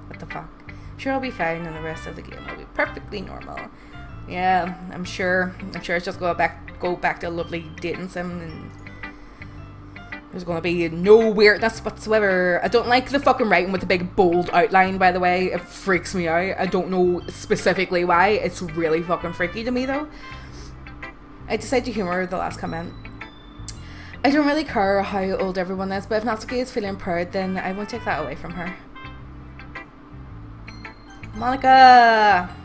What the fuck? I'm sure I'll be fine and the rest of the game will be perfectly normal. Yeah, I'm sure it's just go back to a lovely dating sim and there's gonna be no weirdness whatsoever. I don't like the fucking writing with the big bold outline, by the way. It freaks me out. I don't know specifically why. It's really fucking freaky to me though. I decided to humour the last comment. I don't really care how old everyone is, but if Natsuki is feeling proud, then I won't take that away from her. Monica!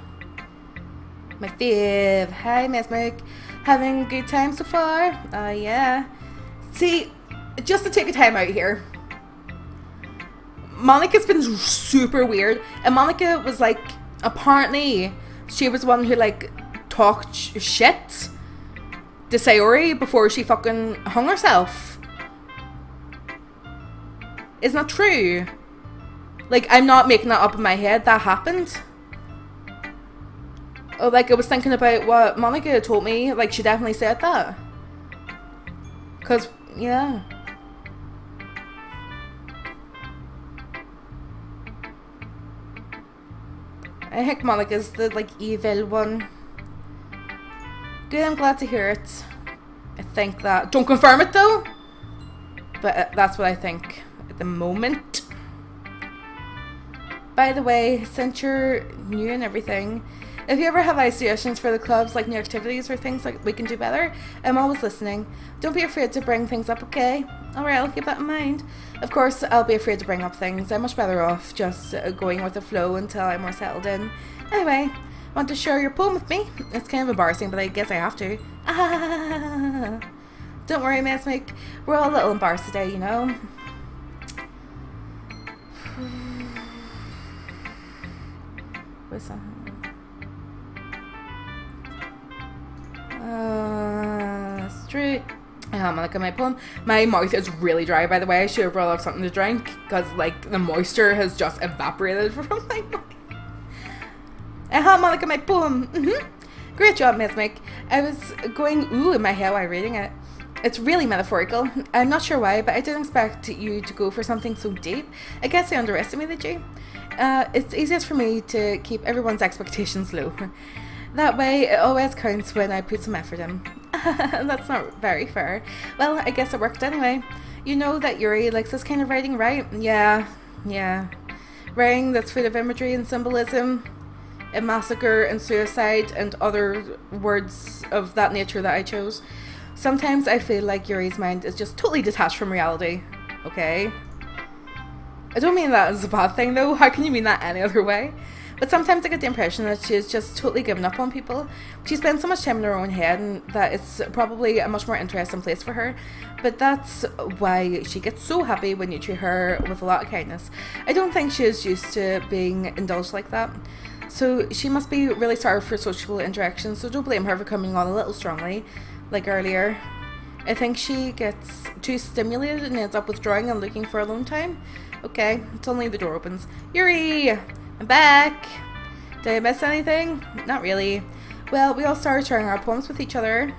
My fave. Hi, Miss Mick. Having a good time so far? Yeah. See, just to take a time out here. Monica's been super weird. And Monica was like, apparently, she was the one who like talked shit to Sayori before she fucking hung herself. Isn't that true? Like, I'm not making that up in my head. That happened. Oh, like, I was thinking about what Monica told me. Like, she definitely said that. Because, yeah. I think Monica's the, like, evil one. Good, I'm glad to hear it. I think that... Don't confirm it, though. But that's what I think at the moment. By the way, since you're new and everything, if you ever have any suggestions for the clubs, like new activities or things like we can do better, I'm always listening. Don't be afraid to bring things up, okay? Alright, I'll keep that in mind. Of course, I'll be afraid to bring up things. I'm much better off just going with the flow until I'm more settled in. Anyway, want to share your poem with me? It's kind of embarrassing, but I guess I have to. Ah, don't worry, Miss Mick. We're all a little embarrassed today, you know? What's that? Straight. I'm look at my poem. My mouth is really dry, by the way. I should have brought up something to drink because, like, the moisture has just evaporated from my mouth. I'm look at my poem. Great job, Miss Mick. I was going ooh in my head while reading it. It's really metaphorical. I'm not sure why, but I didn't expect you to go for something so deep. I guess I underestimated you. It's easiest for me to keep everyone's expectations low. That way, it always counts when I put some effort in. That's not very fair. Well, I guess it worked anyway. You know that Yuri likes this kind of writing, right? Yeah. Writing that's full of imagery and symbolism, and massacre and suicide and other words of that nature that I chose. Sometimes I feel like Yuri's mind is just totally detached from reality. Okay? I don't mean that as a bad thing though. How can you mean that any other way? But sometimes I get the impression that she's just totally given up on people. She spends so much time in her own head and that it's probably a much more interesting place for her. But that's why she gets so happy when you treat her with a lot of kindness. I don't think she is used to being indulged like that. So she must be really starved for social interaction, so don't blame her for coming on a little strongly, like earlier. I think she gets too stimulated and ends up withdrawing and looking for alone time. Okay, suddenly the door opens. Yuri! I'm back! Did I miss anything? Not really. Well, we all started sharing our poems with each other.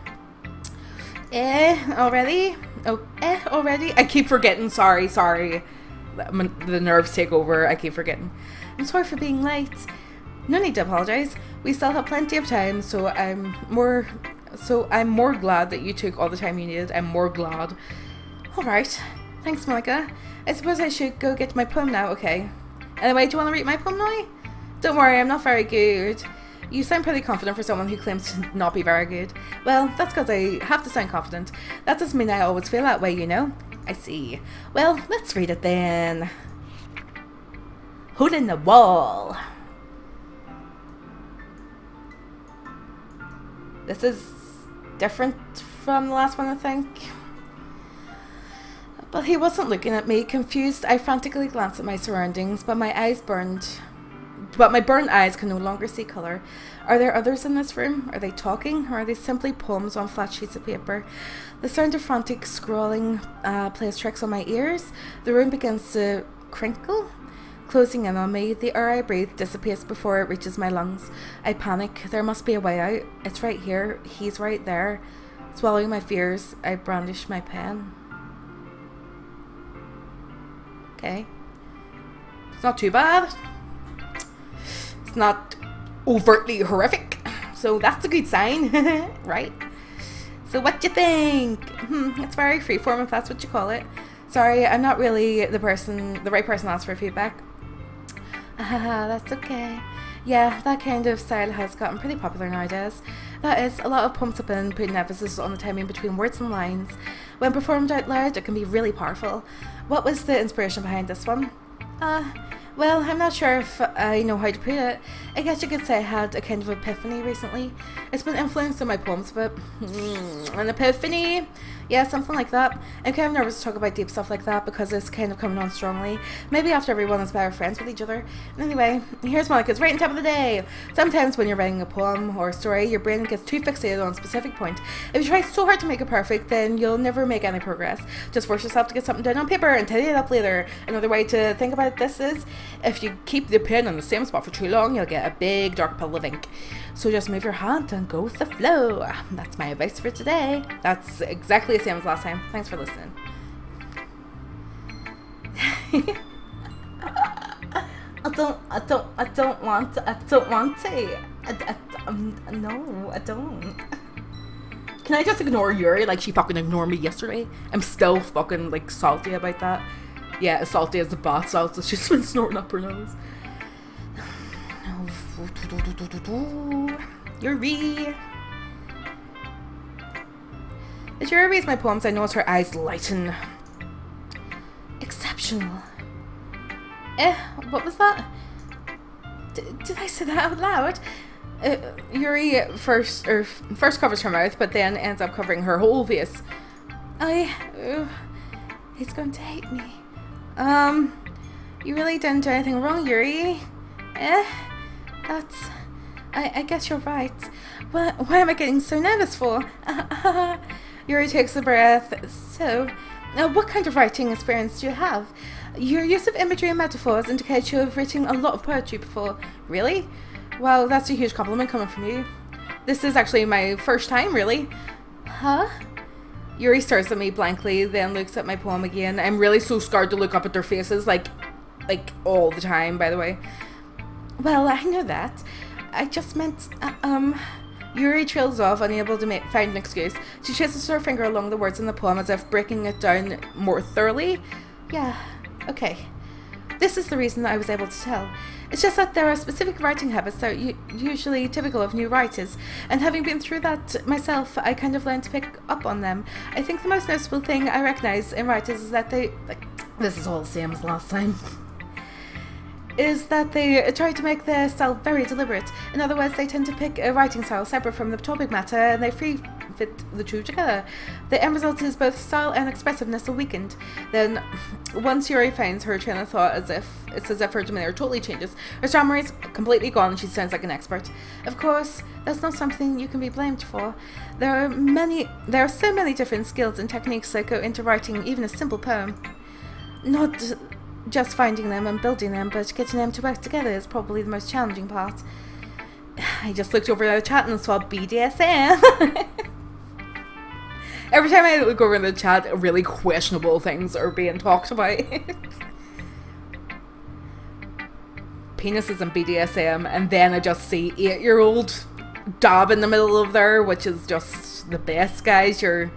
Already? Oh, already? I keep forgetting, sorry. The nerves take over, I keep forgetting. I'm sorry for being late. No need to apologise. We still have plenty of time, so I'm more glad that you took all the time you needed. I'm more glad. Alright. Thanks, Monica. I suppose I should go get my poem now, okay? Anyway, do you want to read my poem now? Don't worry, I'm not very good. You sound pretty confident for someone who claims to not be very good. Well, that's because I have to sound confident. That doesn't mean I always feel that way, you know? I see. Well, let's read it then. Hole in the Wall. This is different from the last one, I think. But he wasn't looking at me. Confused, I frantically glanced at my surroundings, but my burnt eyes can no longer see colour. Are there others in this room? Are they talking? Or are they simply poems on flat sheets of paper? The sound of frantic scrawling plays tricks on my ears. The room begins to crinkle, closing in on me. The air I breathe dissipates before it reaches my lungs. I panic. There must be a way out. It's right here. He's right there. Swallowing my fears, I brandish my pen. Okay. It's not too bad. It's not overtly horrific. So that's a good sign, right? So what do you think? It's very freeform if that's what you call it. Sorry, I'm not really the right person to ask for feedback. That's okay. Yeah, that kind of style has gotten pretty popular nowadays. That is, a lot of poems have been putting emphasis on the timing between words and lines. When performed out loud, it can be really powerful. What was the inspiration behind this one? Well, I'm not sure if I know how to put it. I guess you could say I had a kind of epiphany recently. It's been influenced in my poems, but an epiphany? Yeah, something like that. I'm kind of nervous to talk about deep stuff like that because it's kind of coming on strongly. Maybe after everyone is better friends with each other. Anyway, here's Monica's writing tip of the day. Sometimes when you're writing a poem or a story, your brain gets too fixated on a specific point. If you try so hard to make it perfect, then you'll never make any progress. Just force yourself to get something down on paper and tidy it up later. Another way to think about this is, if you keep the pen in the same spot for too long, you'll get a big dark puddle of ink. So just move your hand and go with the flow. That's my advice for today. That's exactly the same as last time. Thanks for listening. I don't want to. No, I don't. Can I just ignore Yuri like she fucking ignored me yesterday? I'm still fucking like salty about that. Yeah, as salty as the bath salts that she's been snorting up her nose. Yuri. As Yuri reads my poems, I notice her eyes lighten. Exceptional. What was that? Did I say that out loud? Yuri first covers her mouth, but then ends up covering her whole face. He's going to hate me. You really didn't do anything wrong, Yuri. I guess you're right. Why am I getting so nervous for? Yuri takes a breath. So, what kind of writing experience do you have? Your use of imagery and metaphors indicates you have written a lot of poetry before. Really? Wow, that's a huge compliment coming from you. This is actually my first time, really. Huh? Yuri stares at me blankly, then looks at my poem again. I'm really so scared to look up at their faces, like all the time, by the way. Well, I know that. I just meant, Yuri trails off, unable to find an excuse. She chases her finger along the words in the poem as if breaking it down more thoroughly. Yeah, okay. This is the reason that I was able to tell. It's just that there are specific writing habits that are usually typical of new writers, and having been through that myself, I kind of learned to pick up on them. I think the most noticeable thing I recognize in writers is that they, like, this is all the same as last time, is that they try to make their style very deliberate. In other words, they tend to pick a writing style separate from the topic matter, and they fit the two together. The end result is both style and expressiveness are weakened. Then, once Yuri finds her train of thought, it's as if her demeanor totally changes. Her stammer is completely gone and she sounds like an expert. Of course, that's not something you can be blamed for. There are so many different skills and techniques that go into writing even a simple poem. Not just finding them and building them, but getting them to work together is probably the most challenging part. I just looked over the chat and saw BDSM. Every time I look over in the chat, really questionable things are being talked about. Penises and BDSM, and then I just see 8-year-old dab in the middle of there, which is just the best, guys. You're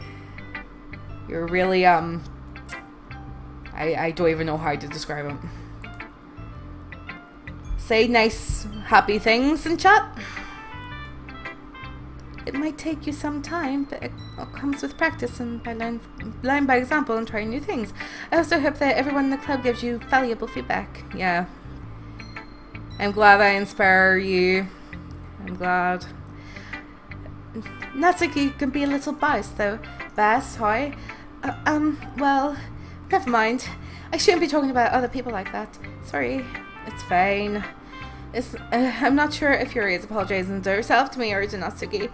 really, I don't even know how to describe it. Say nice, happy things in chat. It might take you some time, but it comes with practice and by learn by example and trying new things. I also hope that everyone in the club gives you valuable feedback. Yeah. I'm glad I inspire you. I'm glad. Natsuki can be a little biased though. Biased? How? Well, never mind. I shouldn't be talking about other people like that. Sorry. It's fine. I'm not sure if Yuri is apologising to herself, to me, or to Natsuki.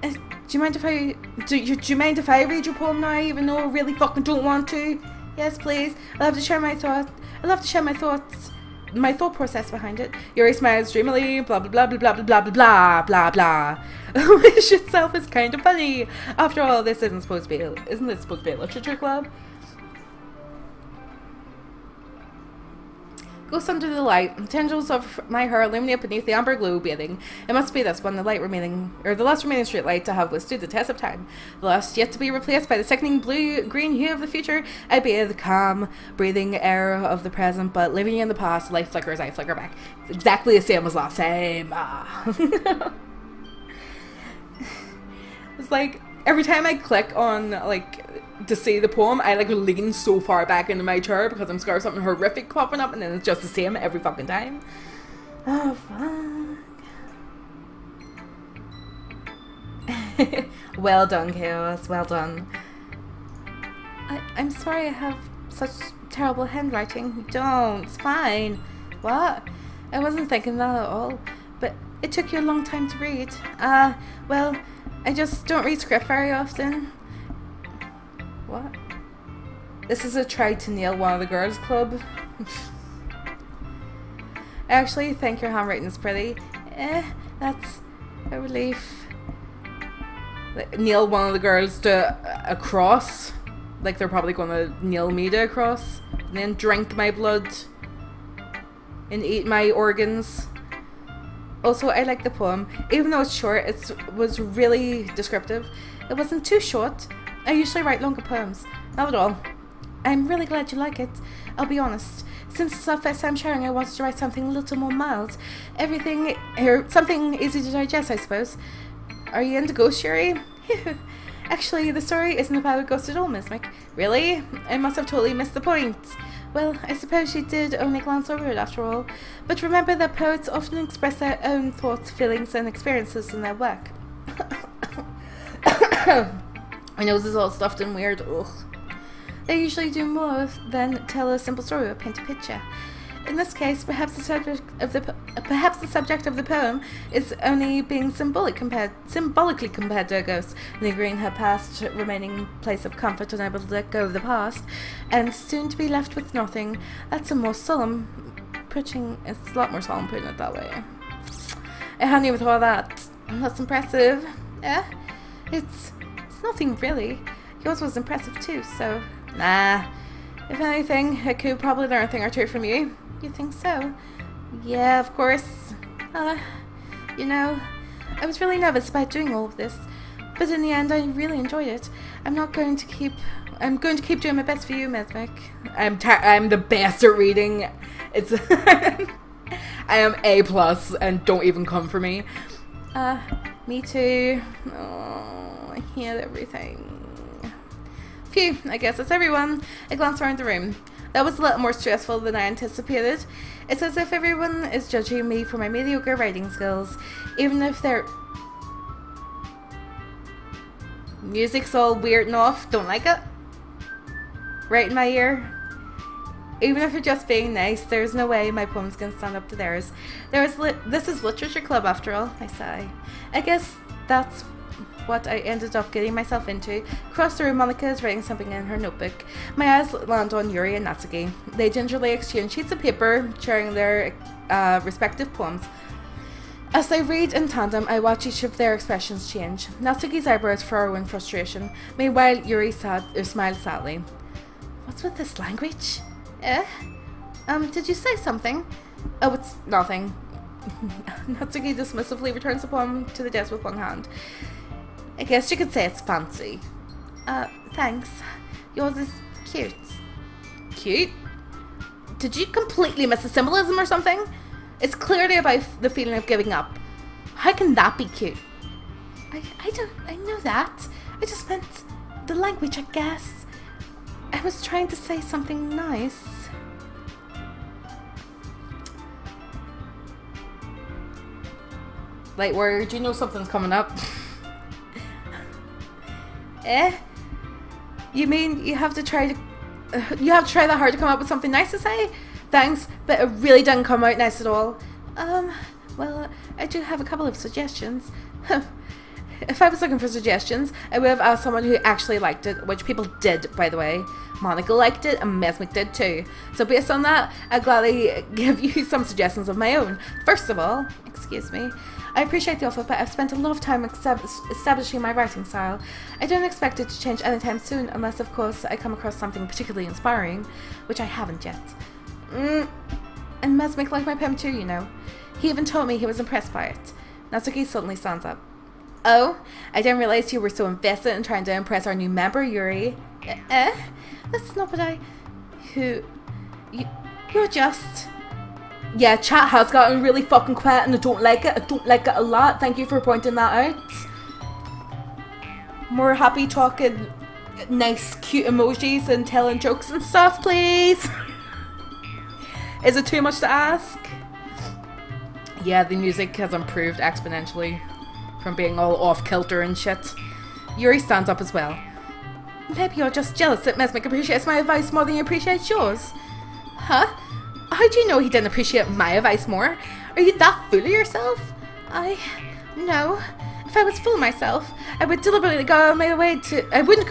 Do you mind if I... Do you mind if I read your poem now, even though I really fucking don't want to? Yes, please. I'd love to share my thoughts. My thought process behind it. Yuri smiles dreamily, blah blah blah blah blah blah blah blah blah blah. Which itself is kind of funny. After all, this isn't supposed to be a literature club? Ghost under the light. Tendrils of my hair illuminate beneath the amber glow bathing. It must be this one, the last remaining street light to have withstood the test of time. The last yet to be replaced by the sickening blue-green hue of the future. I bathe the calm, breathing air of the present, but living in the past, life flickers, I flicker back. It's exactly the same as last time. It's like, every time I click on, like, to see the poem, I like lean so far back into my chair because I'm scared of something horrific popping up, and then it's just the same every fucking time. Oh fuck. Well done, Chaos. Well done. I'm sorry I have such terrible handwriting. You don't. It's fine. What? I wasn't thinking that at all. But it took you a long time to read. Well, I just don't read script very often. What? This is a try to nail one of the girls club. I actually think your handwriting is pretty. That's a relief. Nail one of the girls to a cross. Like they're probably going to nail me to a cross. And then drink my blood. And eat my organs. Also, I like the poem. Even though it's short, it was really descriptive. It wasn't too short. I usually write longer poems. Not at all. I'm really glad you like it. I'll be honest. Since it's our first time sharing, I wanted to write something a little more mild. Something easy to digest, I suppose. Are you into ghost, Yuri? Actually, the story isn't about a ghost at all, Miss Mick. Really? I must have totally missed the point. Well, I suppose you did only glance over it after all. But remember that poets often express their own thoughts, feelings, and experiences in their work. My nose is all stuffed and weird. Ugh. They usually do more than tell a simple story or paint a picture. In this case, perhaps the subject of the poem is only being symbolically compared to a ghost, lingering her past, remaining place of comfort, unable to let go of the past, and soon to be left with nothing. That's a more solemn putting. It's a lot more solemn putting it that way. I hadn't even thought of that. That's impressive. Yeah, it's nothing really. Yours was impressive too. So, nah. If anything, I could probably learn a thing or two from you. You think so? Yeah, of course. You know, I was really nervous about doing all of this, but in the end, I really enjoyed it. I'm going to keep doing my best for you, Mesmic. I'm the best at reading. It's I am A plus, and don't even come for me. Me too. Oh, I hate everything. Phew, I guess that's everyone. I glance around the room. That was a little more stressful than I anticipated. It's as if everyone is judging me for my mediocre writing skills, even if their music's all weird and off. Don't like it? Right in my ear. Even if you're just being nice, there's no way my poems can stand up to theirs. This is literature club after all, I sigh. I guess that's what I ended up getting myself into. Across the room, Monica is writing something in her notebook. My eyes land on Yuri and Natsuki. They gingerly exchange sheets of paper, sharing their respective poems. As they read in tandem, I watch each of their expressions change. Natsuki's eyebrows furrow in frustration. Meanwhile, Yuri smiles sadly. What's with this language? Did you say something? Oh, it's nothing. Natsuki dismissively returns the poem to the desk with one hand. I guess you could say it's fancy. Thanks. Yours is cute. Cute? Did you completely miss the symbolism or something? It's clearly about the feeling of giving up. How can that be cute? I know that. I just meant the language, I guess. I was trying to say something nice. Light Warrior, do you know something's coming up? You mean you have to try that hard to come up with something nice to say? Thanks, but it really didn't come out nice at all. Well, I do have a couple of suggestions. If I was looking for suggestions, I would have asked someone who actually liked it, which people did, by the way. Monica liked it, and Mesmic did too. So based on that, I'd gladly give you some suggestions of my own. First of all, excuse me, I appreciate the offer, but I've spent a lot of time establishing my writing style. I don't expect it to change anytime soon, unless of course I come across something particularly inspiring, which I haven't yet. And Mesmic liked my poem too, you know. He even told me he was impressed by it. Natsuki suddenly stands up. Oh, I didn't realize you were so invested in trying to impress our new member, Yuri. That's not what You're just... Yeah, chat has gotten really fucking quiet and I don't like it. I don't like it a lot. Thank you for pointing that out. More happy talking nice cute emojis and telling jokes and stuff, please. Is it too much to ask? Yeah, the music has improved exponentially from being all off-kilter and shit. Yuri stands up as well. Maybe you're just jealous that Mesmic appreciates my advice more than you appreciate yours. Huh? How do you know he didn't appreciate my advice more? Are you that full of yourself? No. If I was full of myself, I would deliberately go out of my way to... I would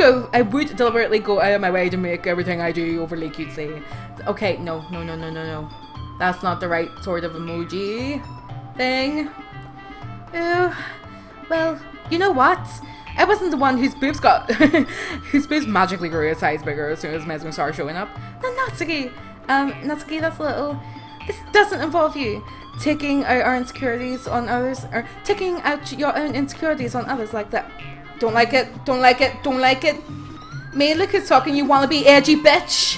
deliberately go out of my way to make everything I do overly cutesy. Okay, no. That's not the right sort of emoji thing. Well, you know what? I wasn't the one whose boobs whose boobs magically grew a size bigger as soon as Mesmic started showing up. No, Natsuki. Natsuki, that's a little... This doesn't involve you taking out our insecurities on others, or taking out your own insecurities on others like that. Don't like it. Me, look who's talking, you wanna be edgy bitch.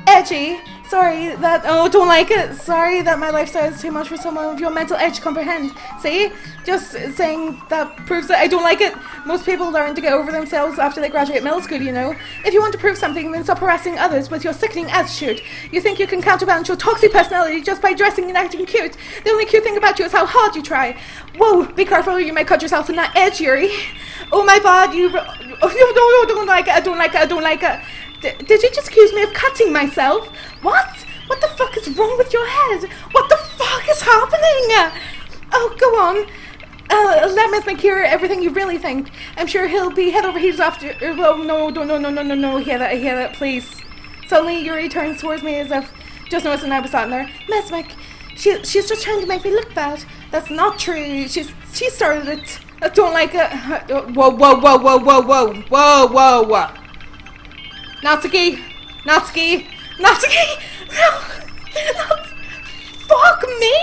Edgy? Sorry that... Oh, don't like it. Sorry that my lifestyle is too much for someone with your mental edge to comprehend. See? Just saying that proves that I don't like it. Most people learn to get over themselves after they graduate middle school, you know. If you want to prove something, then stop harassing others with your sickening attitude. You think you can counterbalance your toxic personality just by dressing and acting cute. The only cute thing about you is how hard you try. Whoa, be careful, you might cut yourself in that edge, Yuri. Oh my god, you... Oh, no, don't like it, I don't like it. Did you just accuse me of cutting myself? What? What the fuck is wrong with your head? What the fuck is happening? Oh, go on. Let Mesmic hear everything you really think. I'm sure he'll be head over heels after... Well, no. Hear that, please. Suddenly, Yuri turns towards me as if just noticing I was sitting there. Mesmic, she's just trying to make me look bad. That's not true. She started it. I don't like it. Whoa. Natsuki! No! Fuck me!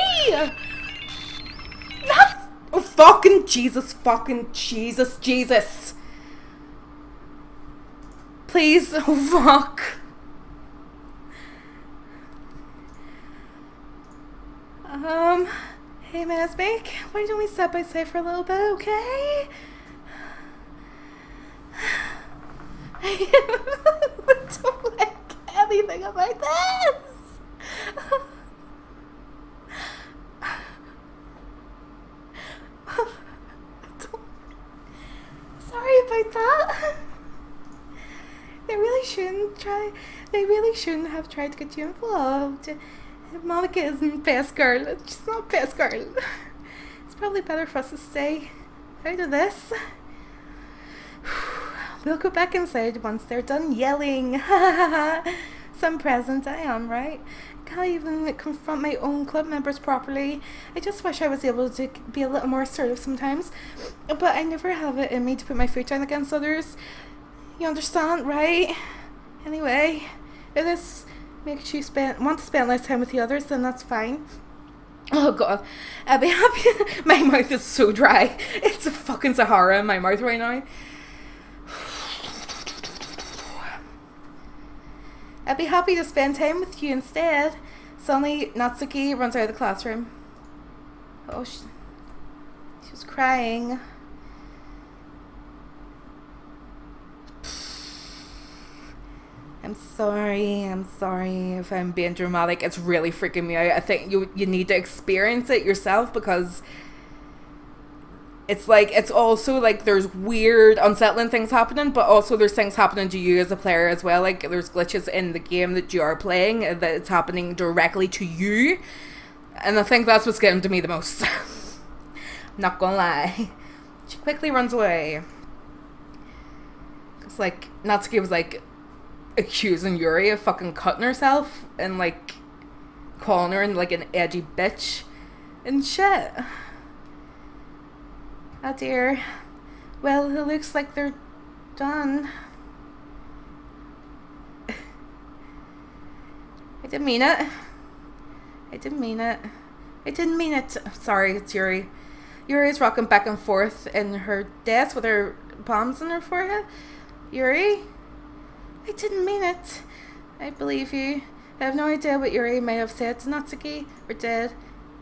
Oh, fucking Jesus. Please, oh fuck. Hey Mesmik, why don't we step by side for a little bit, okay? I don't like anything about this. Sorry about that. They really shouldn't have tried to get you involved. Monica isn't best girl. She's not best girl. It's probably better for us to stay out of this. We'll go back inside once they're done yelling. Some present I am, right? Can't even confront my own club members properly. I just wish I was able to be a little more assertive sometimes. But I never have it in me to put my foot down against others. You understand, right? Anyway, if this makes you want to spend less time with the others, then that's fine. Oh god, I'd be happy. My mouth is so dry. It's a fucking Sahara in my mouth right now. I'd be happy to spend time with you instead. Suddenly, Natsuki runs out of the classroom. Oh, she was crying. I'm sorry if I'm being dramatic. It's really freaking me out. I think you need to experience it yourself, because it's like, it's also like there's weird, unsettling things happening, but also there's things happening to you as a player as well. Like there's glitches in the game that you are playing that it's happening directly to you, and I think that's what's getting to me the most. Not gonna lie. She quickly runs away. It's like Natsuki was like accusing Yuri of fucking cutting herself and like calling her like an edgy bitch and shit. Oh dear. Well, it looks like they're done. I didn't mean it. Sorry, it's Yuri. Yuri's rocking back and forth in her desk with her palms on her forehead. Yuri? I didn't mean it. I believe you. I have no idea what Yuri may have said to Natsuki or did.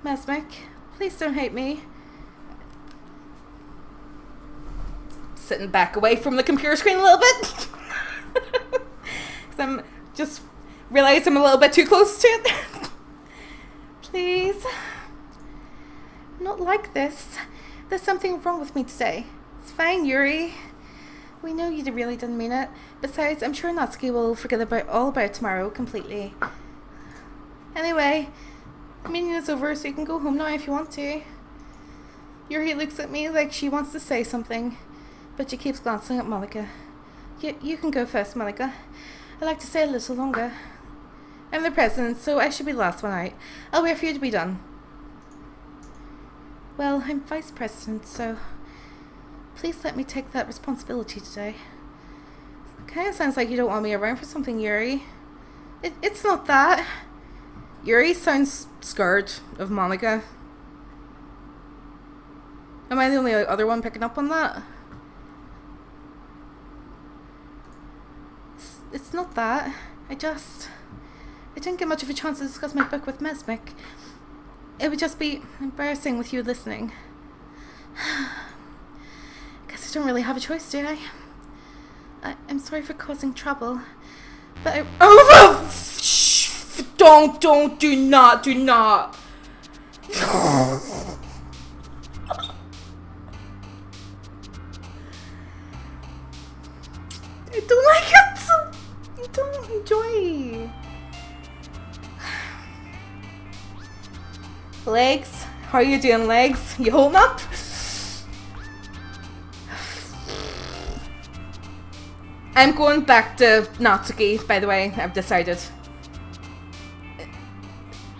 Mesmik, please don't hate me. Sitting back away from the computer screen a little bit. Because I'm just realized I'm a little bit too close to it. Please. Not like this. There's something wrong with me today. It's fine, Yuri. We know you really didn't mean it. Besides, I'm sure Natsuki will forget all about it tomorrow completely. Anyway, the meeting is over, so you can go home now if you want to. Yuri looks at me like she wants to say something, but she keeps glancing at Monica. You can go first, Monica. I'd like to stay a little longer. I'm the president, so I should be the last one out. I'll wait for you to be done. Well, I'm vice president, so please let me take that responsibility today. It kind of sounds like you don't want me around for something, Yuri. It's not that. Yuri sounds scared of Monica. Am I the only other one picking up on that? It's not that. I didn't get much of a chance to discuss my book with Mesmik. It would just be embarrassing with you listening. Guess I don't really have a choice, do I? I'm sorry for causing trouble, but I... Oh, do not. I don't like it. I don't enjoy. Legs? How are you doing, legs? You holding up? I'm going back to Natsuki, by the way. I've decided.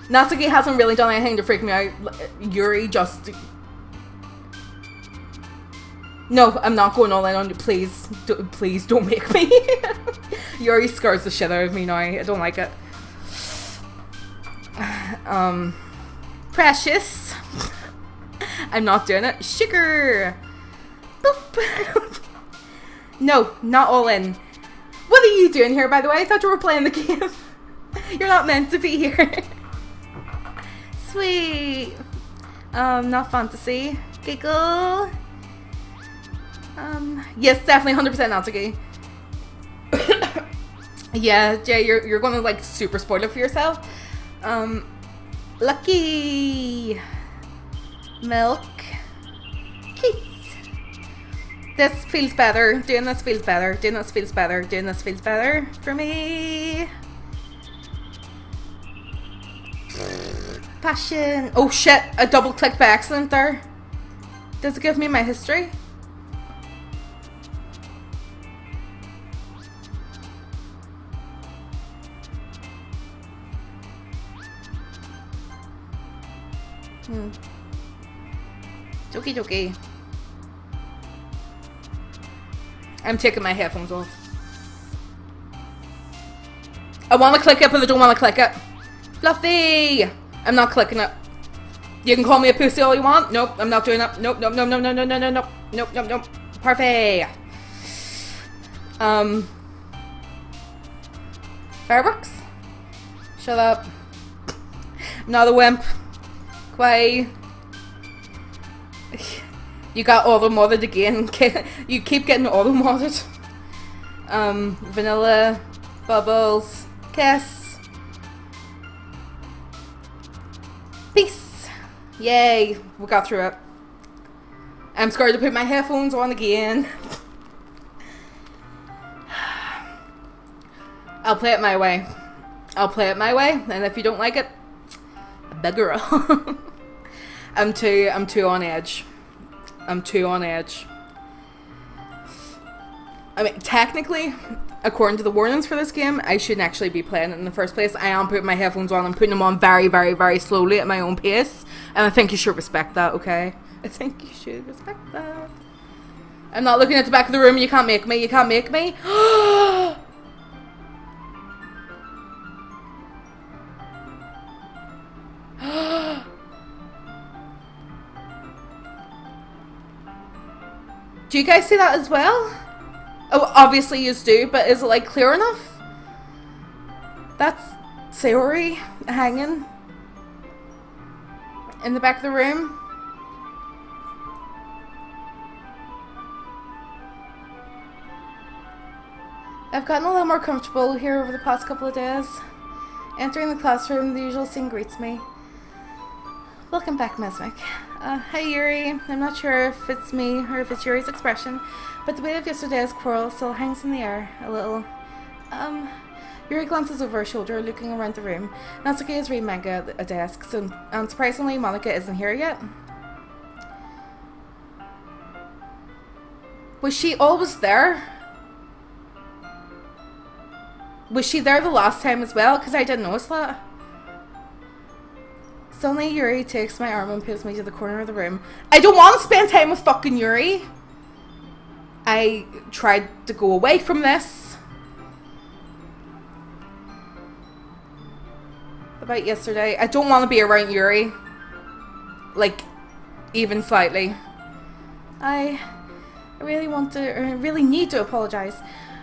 Natsuki hasn't really done anything to freak me out. Yuri just... No, I'm not going all in on you. Please don't make me. Yuri scares the shit out of me now. I don't like it. Precious. I'm not doing it. Sugar. Boop. No, not all in. What are you doing here, by the way? I thought you were playing the game. You're not meant to be here. sweet. Not fantasy. Giggle. Yes, definitely 100% Natsuki. Yeah, Jay, you're gonna like super spoil it for yourself. Lucky. Milk. Keats. This feels better. Doing this feels better. Doing this feels better. Doing this feels better for me. Passion. Oh shit, I double clicked by accident there. Does it give me my history? Doki Doki. I'm taking my headphones off. I want to click it, but I don't want to click it. Fluffy! I'm not clicking it. You can call me a pussy all you want. Nope, I'm not doing it. Nope, nope, nope, nope, nope, nope, nope, nope, nope, nope, nope. Parfait. Fireworks? Shut up. I'm not a wimp. Quay. You got auto-modded again. You keep getting auto-modded. Vanilla. Bubbles. Kiss. Peace. Yay. We got through it. I'm scared to put my headphones on again. I'll play it my way. I'll play it my way, and if you don't like it, bugger off. I'm too on edge. I'm too on edge. I mean, technically, according to the warnings for this game, I shouldn't actually be playing it in the first place. I am putting my headphones on. I'm putting them on very, very, very slowly at my own pace. And I think you should respect that, okay? I think you should respect that. I'm not looking at the back of the room. You can't make me. You can't make me. Do you guys see that as well? Oh, obviously you do, but is it like clear enough? That's Sayori hanging in the back of the room. I've gotten a little more comfortable here over the past couple of days. Entering the classroom, the usual scene greets me. Welcome back, Mesmic. Hi Yuri. I'm not sure if it's me or if it's Yuri's expression, but the weight of yesterday's quarrel still hangs in the air a little. Yuri glances over her shoulder, looking around the room. Natsuki is reading manga at a desk, so unsurprisingly, Monica isn't here yet. Was she always there? Was she there the last time as well? Because I didn't notice that. Suddenly Yuri takes my arm and pulls me to the corner of the room. I don't want to spend time with fucking Yuri. I tried to go away from this. About yesterday. I don't want to be around Yuri. Like, even slightly. I really need to apologize.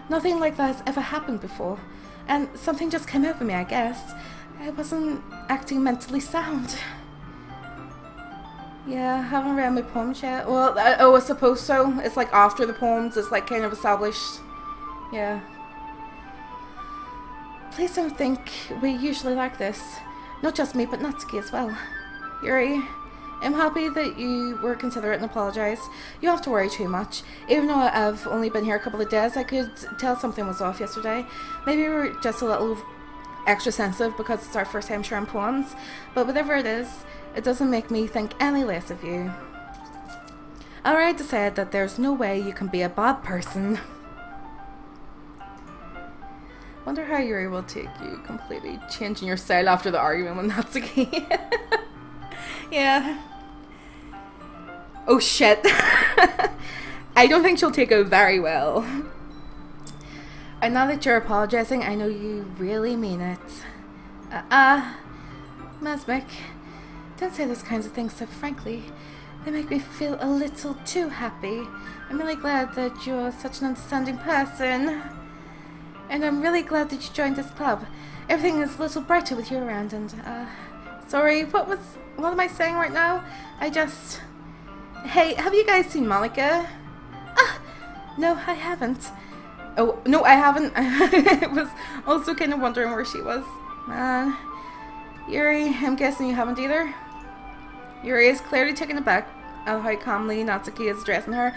Nothing like that has ever happened before. And something just came over me, I guess. I wasn't acting mentally sound. Yeah, I haven't read my poems yet. Well, I was supposed to. It's like after the poems, it's like kind of established. Yeah. Please don't think we usually like this. Not just me, but Natsuki as well. Yuri, I'm happy that you were considerate and apologized. You don't have to worry too much. Even though I've only been here a couple of days, I could tell something was off yesterday. Maybe we were just a little extra sensitive because it's our first time sharing poems. But whatever it is, it doesn't make me think any less of you. I already decided that there's no way you can be a bad person. Wonder how Yuri will take you completely changing your style after the argument with Natsuki. Yeah. Oh shit. I don't think she'll take it very well. And now that you're apologizing, I know you really mean it. Mesmic, don't say those kinds of things so frankly. They make me feel a little too happy. I'm really glad that you're such an understanding person. And I'm really glad that you joined this club. Everything is a little brighter with you around, and it's Sorry, what am I saying right now? Hey, have you guys seen Monica? Ah, no, I haven't. Oh, no, I haven't. I was also kind of wondering where she was. Yuri, I'm guessing you haven't either. Yuri is clearly taken aback at how calmly Natsuki is addressing her.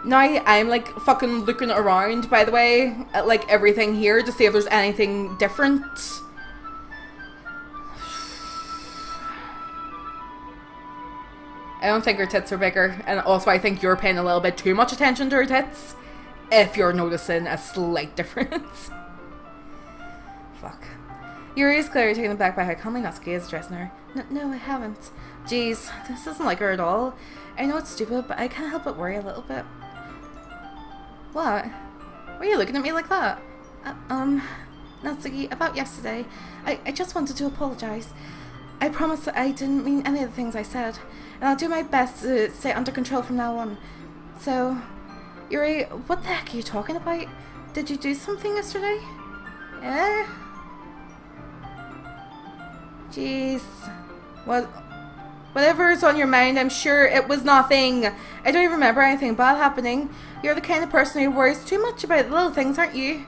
Now I'm like fucking looking around, by the way, at like everything here to see if there's anything different. I don't think her tits are bigger, and also I think you're paying a little bit too much attention to her tits if you're noticing a slight difference. Fuck. Yuri is clearly taken aback by how calmly Natsuki is addressing her. No, I haven't. Jeez, this isn't like her at all. I know it's stupid, but I can't help but worry a little bit. What? Why are you looking at me like that? Natsuki, about yesterday. I just wanted to apologize. I promise that I didn't mean any of the things I said, and I'll do my best to stay under control from now on. So, Yuri, what the heck are you talking about? Did you do something yesterday? Eh? Jeez. Whatever is on your mind, I'm sure it was nothing. I don't even remember anything bad happening. You're the kind of person who worries too much about little things, aren't you?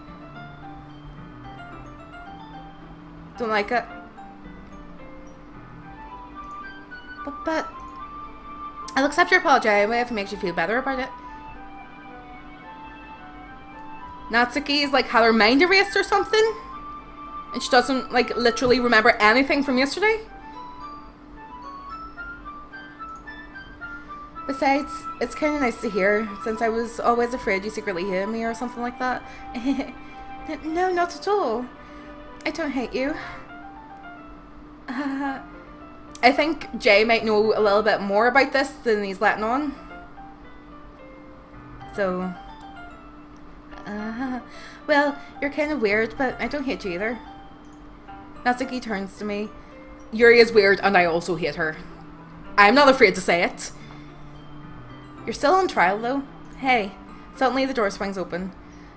Don't like it. But I'll accept your apology anyway if it makes you feel better about it. Natsuki is like had her mind erased or something, and she doesn't like literally remember anything from yesterday. Besides, it's kind of nice to hear, since I was always afraid you secretly hated me or something like that. No, not at all. I don't hate you. I think Jay might know a little bit more about this than he's letting on. So, well, you're kind of weird, but I don't hate you either. Natsuki turns to me. Yuri is weird and I also hate her. I'm not afraid to say it. You're still on trial though. Hey, suddenly the door swings open.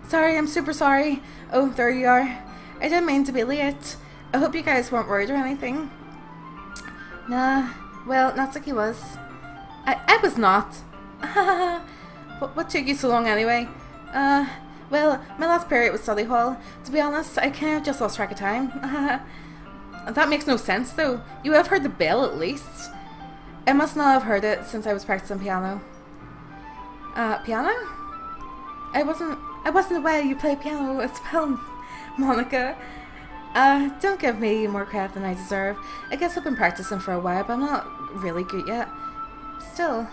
Sorry, I'm super sorry. Oh, there you are. I didn't mean to be late. I hope you guys weren't worried or anything. Nah, well, Natsuki was. I was not. What took you so long anyway? Well, my last period was study hall. To be honest, I kind of just lost track of time. That makes no sense though. You have heard the bell at least. I must not have heard it since I was practicing piano. Piano? I wasn't aware you play piano as well, Monica. Don't give me more credit than I deserve. I guess I've been practicing for a while, but I'm not really good yet. Still,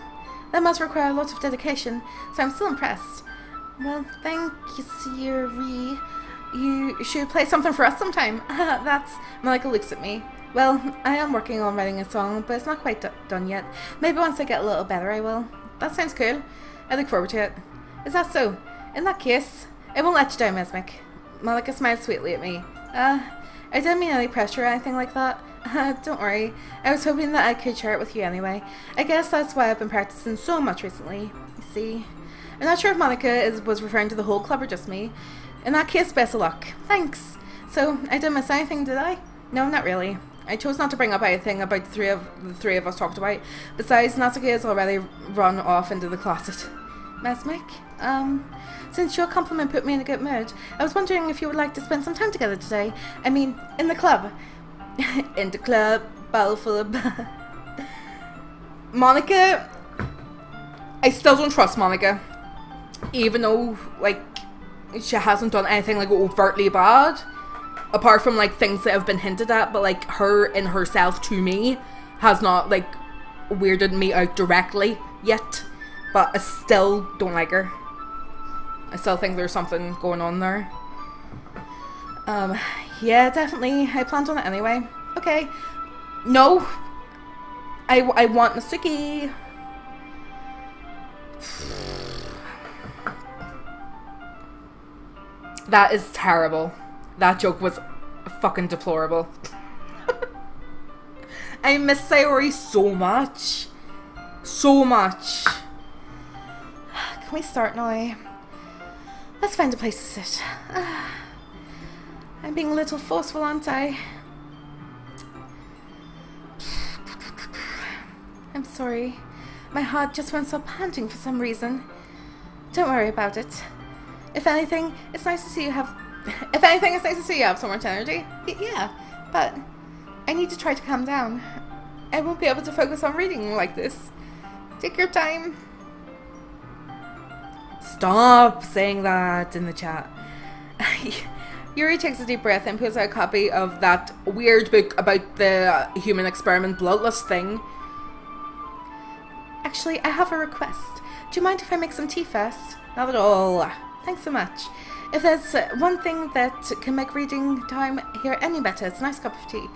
that must require a lot of dedication, so I'm still impressed. Well, thank you, Yuri. You should play something for us sometime. Monica looks at me. Well, I am working on writing a song, but it's not quite done yet. Maybe once I get a little better, I will. That sounds cool. I look forward to it. Is that so? In that case, I won't let you down, Mesmic. Monica smiled sweetly at me. I didn't mean any pressure or anything like that. Don't worry. I was hoping that I could share it with you anyway. I guess that's why I've been practicing so much recently. You see? I'm not sure if Monica was referring to the whole club or just me. In that case, best of luck. Thanks. So, I didn't miss anything, did I? No, not really. I chose not to bring up anything about the three of us talked about. Besides, Natsuki has already run off into the closet. Mesmic, since your compliment put me in a good mood, I was wondering if you would like to spend some time together today. I mean, in the club. In the club, bottle full of... Monica, I still don't trust Monica. Even though, like, she hasn't done anything, like, overtly bad. Apart from, like, things that have been hinted at, but, like, her in herself to me has not, like, weirded me out directly yet. But I still don't like her. I still think there's something going on there. Yeah, definitely. I planned on it anyway. Okay. No. I want Natsuki. That is terrible. That joke was fucking deplorable. I miss Sayori so much. So much. Can we start now? Let's find a place to sit. I'm being a little forceful, aren't I? sorry. My heart just won't stop panting for some reason. Don't worry about it. If anything, it's nice to see you have... If anything, it's nice to see you have so much energy. Yeah, but I need to try to calm down. I won't be able to focus on reading like this. Take your time. Stop saying that in the chat. Yuri takes a deep breath and pulls out a copy of that weird book about the human experiment bloodlust thing. Actually, I have a request. Do you mind if I make some tea first? Not at all. Thanks so much. If there's one thing that can make reading time here any better, it's a nice cup of tea.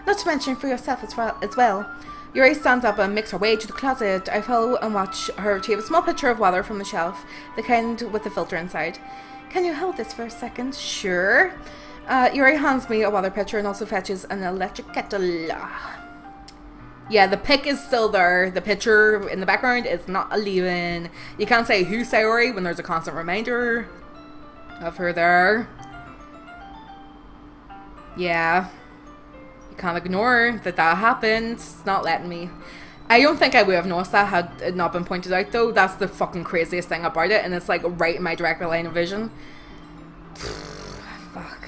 Not to mention for yourself as well. Yuri stands up and makes her way to the closet. I follow and watch her retrieve a small pitcher of water from the shelf, the kind with the filter inside. Can you hold this for a second? Sure. Yuri hands me a water pitcher and also fetches an electric kettle. Yeah, the pick is still there. The pitcher in the background is not leaving. You can't say who's Sayori when there's a constant reminder of her there. Yeah. You can't ignore that happened. It's not letting me. I don't think I would have noticed that had it not been pointed out though. That's the fucking craziest thing about it, and it's like right in my direct line of vision. Fuck.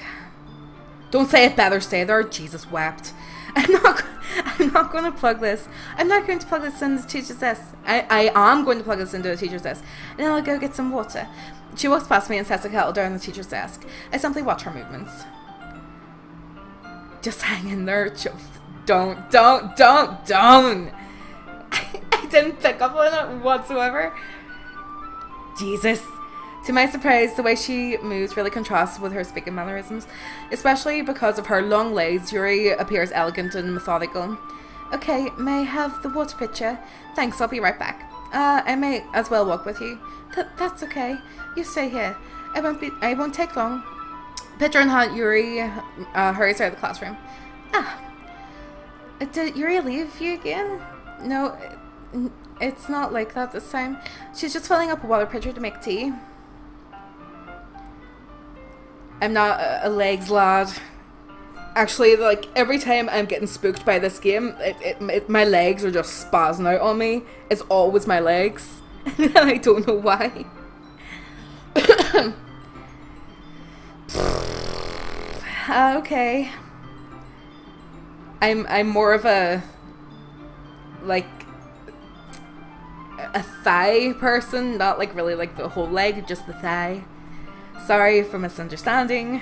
Don't say it better stay there. Jesus wept. I'm not going to plug this. I'm not going to plug this into the teacher's desk. I am going to plug this into the teacher's desk. And then I'll go get some water. She walks past me and sets the kettle down on the teacher's desk. I simply watch her movements. Just hang in there. Don't. I didn't pick up on it whatsoever. Jesus. To my surprise, the way she moves really contrasts with her speaking mannerisms, especially because of her long legs. Yuri appears elegant and methodical. Okay, may I have the water pitcher? Thanks, I'll be right back. I may as well walk with you. That's okay. You stay here. I won't take long. Pitcher in hand, Yuri hurries out of the classroom. Did Yuri leave you again? No, it's not like that this time. She's just filling up a water pitcher to make tea. I'm not a legs lad. Actually, like, every time I'm getting spooked by this game, my legs are just spazzing out on me. It's always my legs. And I don't know why. Okay. I'm more of a, like, a thigh person, not like really like the whole leg, just the thigh. Sorry for misunderstanding.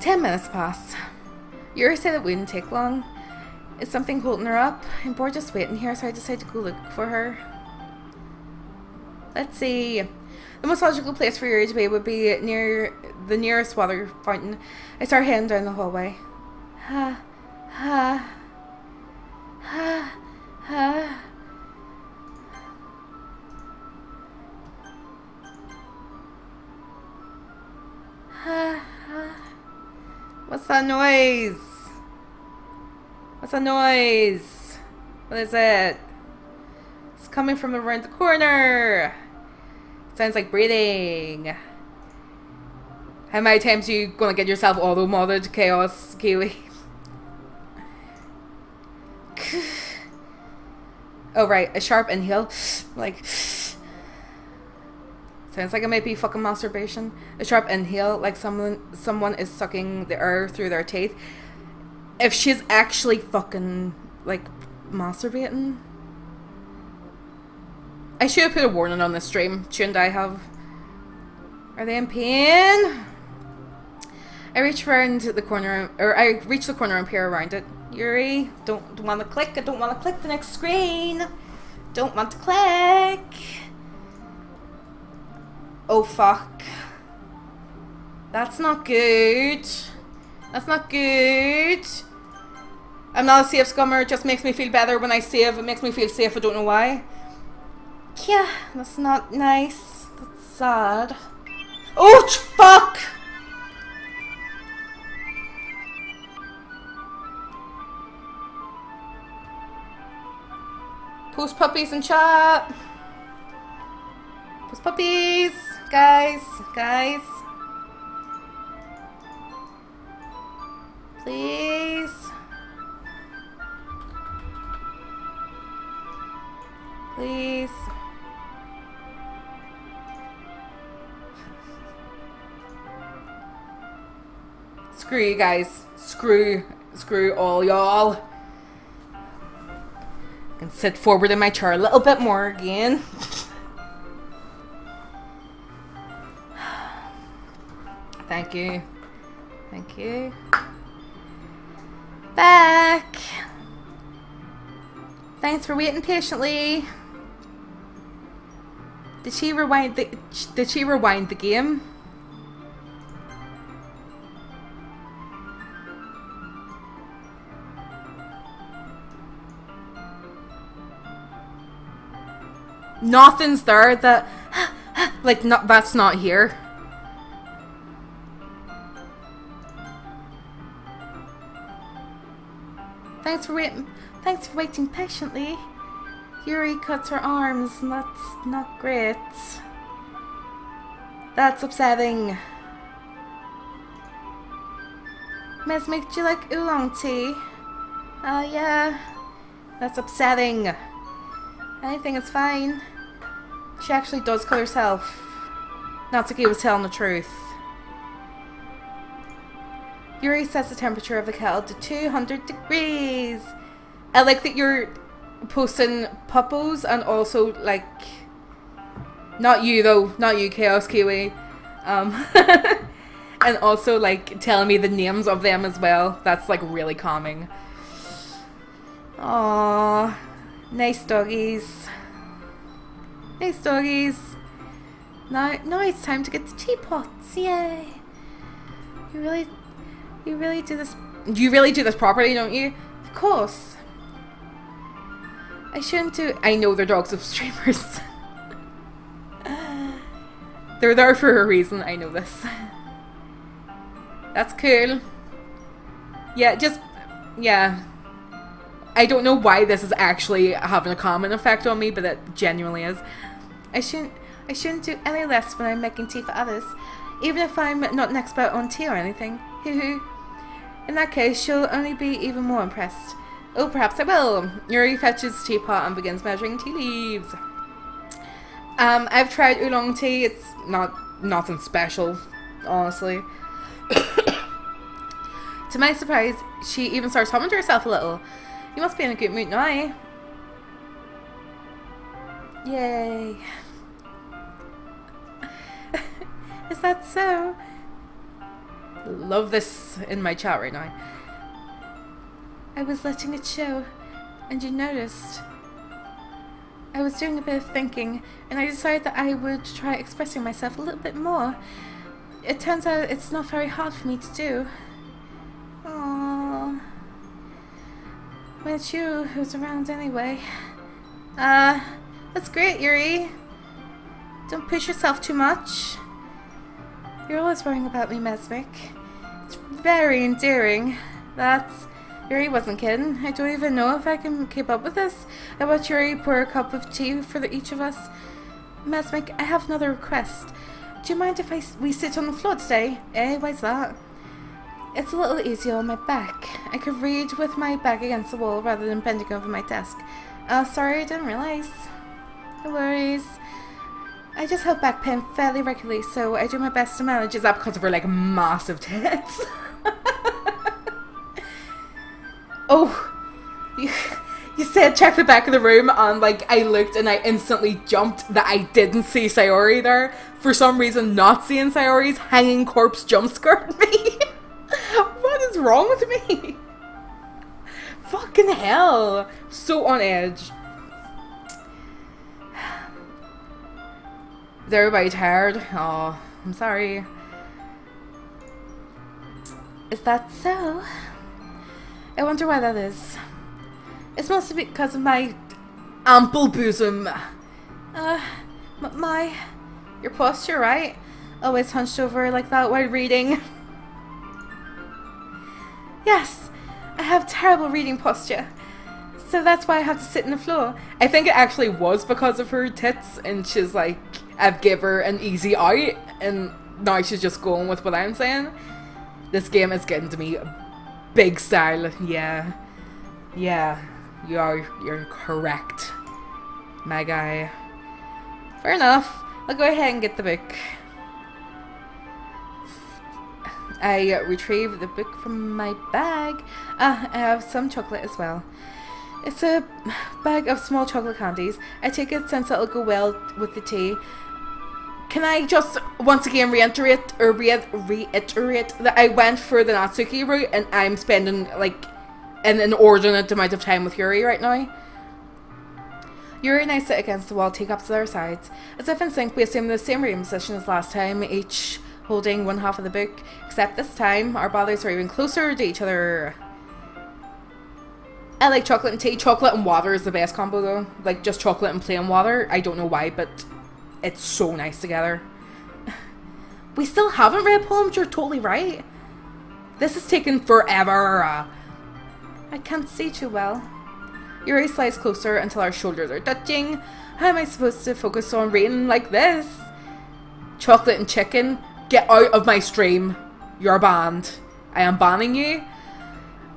10 minutes pass. Yuri said it wouldn't take long. Is something holding her up? I'm bored just waiting here, so I decided to go look for her. Let's see. The most logical place for Yuri to be would be near the nearest water fountain. I start heading down the hallway. What's that noise? What's that noise? What is it? It's coming from around the corner. Sounds like breathing. How many times are you gonna get yourself auto-modded, Chaos Kiwi? Oh right, a sharp inhale. Like, sounds like it might be fucking masturbation. A sharp inhale, like someone is sucking the air through their teeth. If she's actually fucking, like, masturbating. I should have put a warning on this stream, shouldn't I have? Are they in pain? I reach around the corner, or I reach the corner and peer around it. Yuri, don't want to click. I don't want to click the next screen. Don't want to click. Oh fuck. That's not good. That's not good. I'm not a safe scummer. It just makes me feel better when I save. It makes me feel safe. I don't know why. Yeah, that's not nice. That's sad. Oh fuck! Post puppies in chat. Post puppies. Guys. Please. Please. Screw you guys. Screw all y'all. I can sit forward in my chair a little bit more again. Thank you. Thank you. Back. Thanks for waiting patiently. Did she rewind the game? Nothing's there that like that's not here. Thanks for waiting patiently. Yuri cuts her arms, and that's not great. That's upsetting. Mesmic, do you like oolong tea? Yeah. That's upsetting. Anything is fine. She actually does kill herself. Natsuki was telling the truth. Yuri sets the temperature of the kettle to 200 degrees. I like that you're posting puppos and also like, not you though, not you Chaos Kiwi, and also like telling me the names of them as well. That's like really calming. Aww, nice doggies. Nice doggies. Now it's time to get the teapots. Yay! You really do this. You really do this properly, don't you? Of course. I shouldn't do. I know they're dogs of streamers. They're there for a reason. I know this. That's cool. Yeah. I don't know why this is actually having a common effect on me, but it genuinely is. I shouldn't do any less when I'm making tea for others, even if I'm not an expert on tea or anything. Hoo. In that case, she'll only be even more impressed. Oh, perhaps I will. Yuri fetches teapot and begins measuring tea leaves. I've tried oolong tea. It's nothing special, honestly. To my surprise, she even starts humming to herself a little. You must be in a good mood now. Yay. Is that so? Love this in my chat right now. I was letting it show, and you noticed. I was doing a bit of thinking, and I decided that I would try expressing myself a little bit more. It turns out it's not very hard for me to do. Aww. Well, it's you who's around anyway. That's great, Yuri. Don't push yourself too much. You're always worrying about me, Mesmic. It's very endearing. Yuri wasn't kidding. I don't even know if I can keep up with this. I watch Yuri pour a cup of tea for each of us. Mesmic, I have another request. Do you mind if we sit on the floor today? Why's that? It's a little easier on my back. I could read with my back against the wall rather than bending over my desk. Sorry, I didn't realize. No worries. I just have back pain fairly regularly, so I do my best to manage. Is that because of her, like, massive tits? Oh, you said check the back of the room, and, like, I looked and I instantly jumped that I didn't see Sayori there. For some reason, not seeing Sayori's hanging corpse jump scared me. What is wrong with me? Fucking hell. So on edge. Is everybody tired? Oh, I'm sorry. Is that so? I wonder why that is. It's mostly because of my ample bosom. Your posture, right? Always hunched over like that while reading. Yes, I have terrible reading posture. So that's why I have to sit on the floor. I think it actually was because of her tits, and she's like, I've give her an easy out, and now she's just going with what I'm saying. This game is getting to me big style. Yeah, you're correct. My guy. Fair enough. I'll go ahead and get the book. I retrieve the book from my bag. I have some chocolate as well. It's a bag of small chocolate candies. I take it since it'll go well with the tea. Can I just once again reiterate that I went for the Natsuki route and I'm spending like an inordinate amount of time with Yuri right now? Yuri and I sit against the wall, teacups at our sides. As if in sync, we assume the same reading position as last time, each holding one half of the book, except this time our bodies are even closer to each other. I like chocolate and tea. Chocolate and water is the best combo though. Like just chocolate and plain water. I don't know why, but it's so nice together. We still haven't read poems, you're totally right. This is taking forever. I can't see too well. Yuri slides closer until our shoulders are touching. How am I supposed to focus on reading like this? Chocolate and chicken, get out of my stream. You're banned. I am banning you.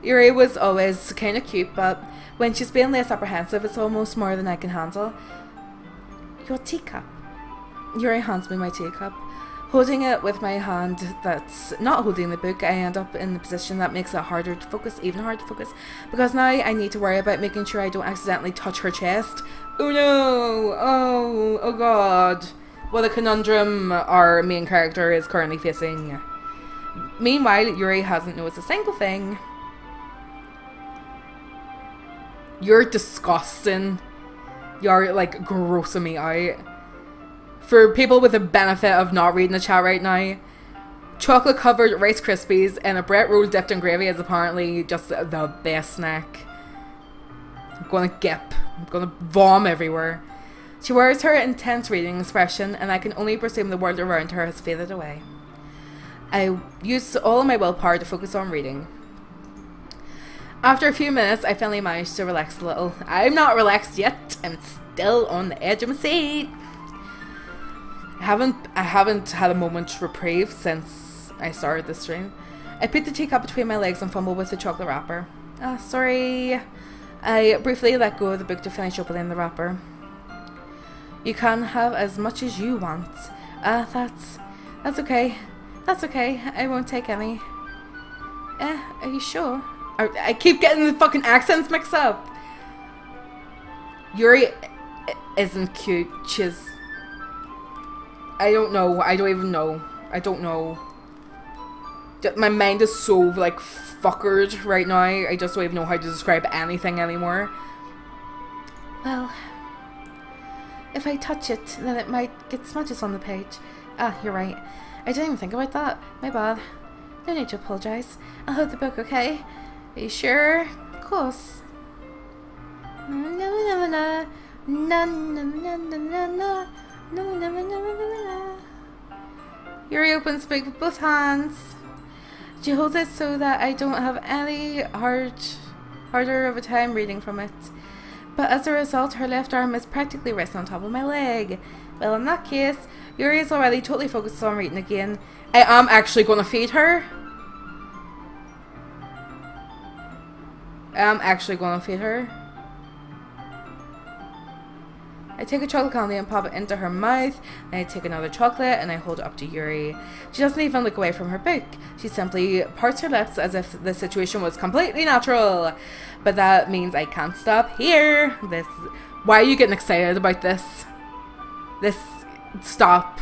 Yuri was always kind of cute, but when she's being less apprehensive, it's almost more than I can handle. Your teacup. Yuri hands me my teacup. Holding it with my hand that's not holding the book, I end up in the position that makes it harder to focus, even harder to focus, because now I need to worry about making sure I don't accidentally touch her chest. Oh no! Oh god. What a conundrum our main character is currently facing. Meanwhile, Yuri hasn't noticed a single thing. You're disgusting. You're like grossing me out. For people with the benefit of not reading the chat right now, chocolate covered Rice Krispies and a bread roll dipped in gravy is apparently just the best snack. I'm gonna gip. I'm gonna vom everywhere. She wears her intense reading expression and I can only presume the world around her has faded away. I use all of my willpower to focus on reading. After a few minutes, I finally managed to relax a little. I'm not relaxed yet. I'm still on the edge of my seat. I haven't had a moment's reprieve since I started this stream. I put the teacup between my legs and fumble with the chocolate wrapper. Sorry. I briefly let go of the book to finish opening the wrapper. You can have as much as you want. That's okay. That's okay. I won't take any. Are you sure? I keep getting the fucking accents mixed up. Yuri isn't cute. She's... I don't know. I don't even know. I don't know. My mind is so, like, fuckered right now. I just don't even know how to describe anything anymore. Well, if I touch it, then it might get smudges on the page. You're right. I didn't even think about that. My bad. No need to apologise. I'll hold the book, okay? Are you sure? Of course. Yuri opens the book with both hands. She holds it so that I don't have any harder of a time reading from it. But as a result, her left arm is practically resting on top of my leg. Well, in that case, Yuri is already totally focused on reading again. I am actually going to feed her. I take a chocolate candy and pop it into her mouth, and I take another chocolate and I hold it up to Yuri. She doesn't even look away from her book. She simply parts her lips as if the situation was completely natural. But that means I can't stop here. Why are you getting excited about this? Stop.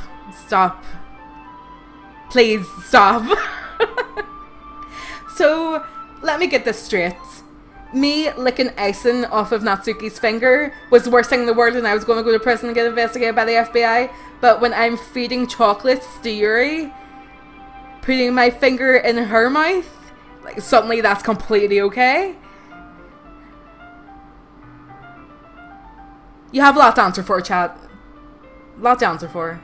Please stop. So, let me get this straight. Me licking icing off of Natsuki's finger was the worst thing in the world and I was going to go to prison and get investigated by the FBI. But when I'm feeding chocolates to Yuri, putting my finger in her mouth, like suddenly that's completely okay. You have a lot to answer for, chat. A lot to answer for.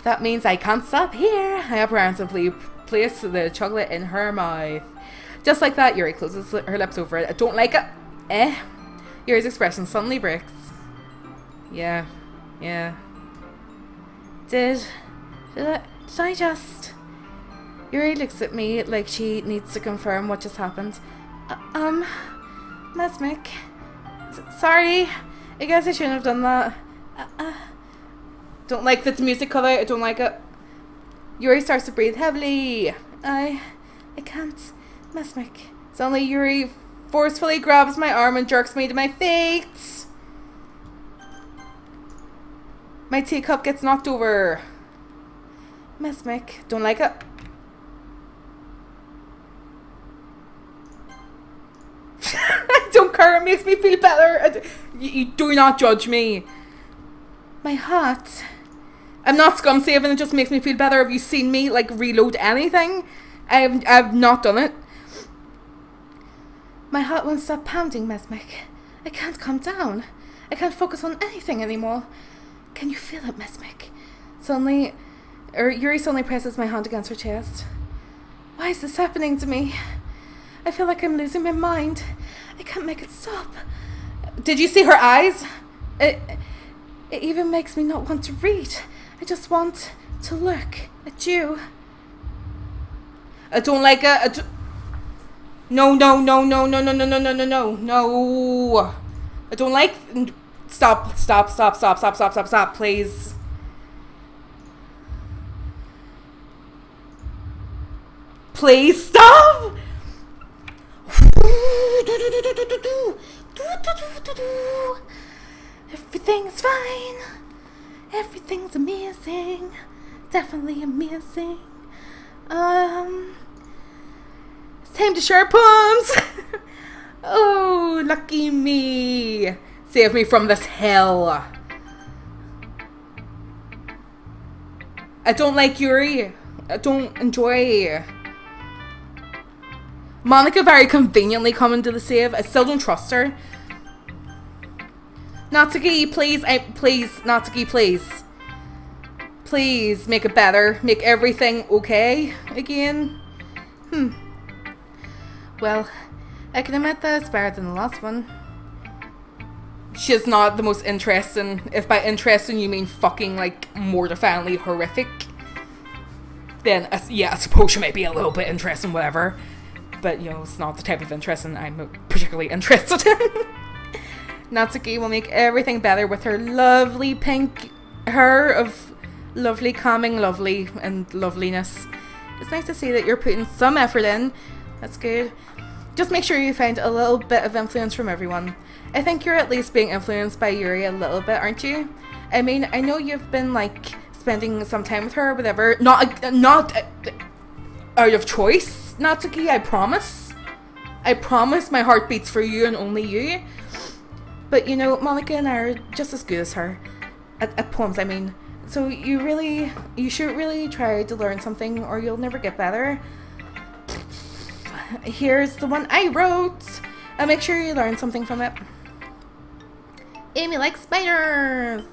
That means I can't stop here. I apprehensively place the chocolate in her mouth. Just like that, Yuri closes her lips over it. I don't like it. Yuri's expression suddenly breaks. Yeah. Did I just... Yuri looks at me like she needs to confirm what just happened. Mesmic. Sorry. I guess I shouldn't have done that. Don't like that the music cut out. I don't like it. Yuri starts to breathe heavily. I can't. Mesmic. Suddenly Yuri forcefully grabs my arm and jerks me to my feet. My teacup gets knocked over. Mesmic. Don't like it. I don't care. It makes me feel better. You do not judge me. My heart. I'm not scum saving. It just makes me feel better. Have you seen me like reload anything? I've not done it. My heart won't stop pounding, Mesmic. I can't calm down. I can't focus on anything anymore. Can you feel it, Mesmic? Yuri suddenly presses my hand against her chest. Why is this happening to me? I feel like I'm losing my mind. I can't make it stop. Did you see her eyes? It even makes me not want to read. I just want to look at you. I don't like it. No. I don't like. Stop, please. Please stop. Everything's fine. Everything's amazing. Definitely amazing. It's time to share poems. Oh, lucky me. Save me from this hell. I don't like Yuri. I don't enjoy. Monica very conveniently coming to the save. I still don't trust her. Natsuki, please. Natsuki, please. Please make it better. Make everything okay again. Well, I can admit that it's better than the last one. She's not the most interesting. If by interesting you mean fucking like mortifyingly horrific, then yeah, I suppose she might be a little bit interesting, whatever. But you know, it's not the type of interesting I'm particularly interested in. Natsuki will make everything better with her lovely pink hair of lovely calming lovely and loveliness. It's nice to see that you're putting some effort in. That's good. Just make sure you find a little bit of influence from everyone. I think you're at least being influenced by Yuri a little bit, aren't you? I mean, I know you've been like spending some time with her or whatever. Not out of choice, Natsuki, I promise. I promise my heart beats for you and only you. But you know, Monica and I are just as good as her. At poems, I mean. So you should really try to learn something or you'll never get better. Here's the one I wrote. I'll make sure you learn something from it. Amy likes spiders.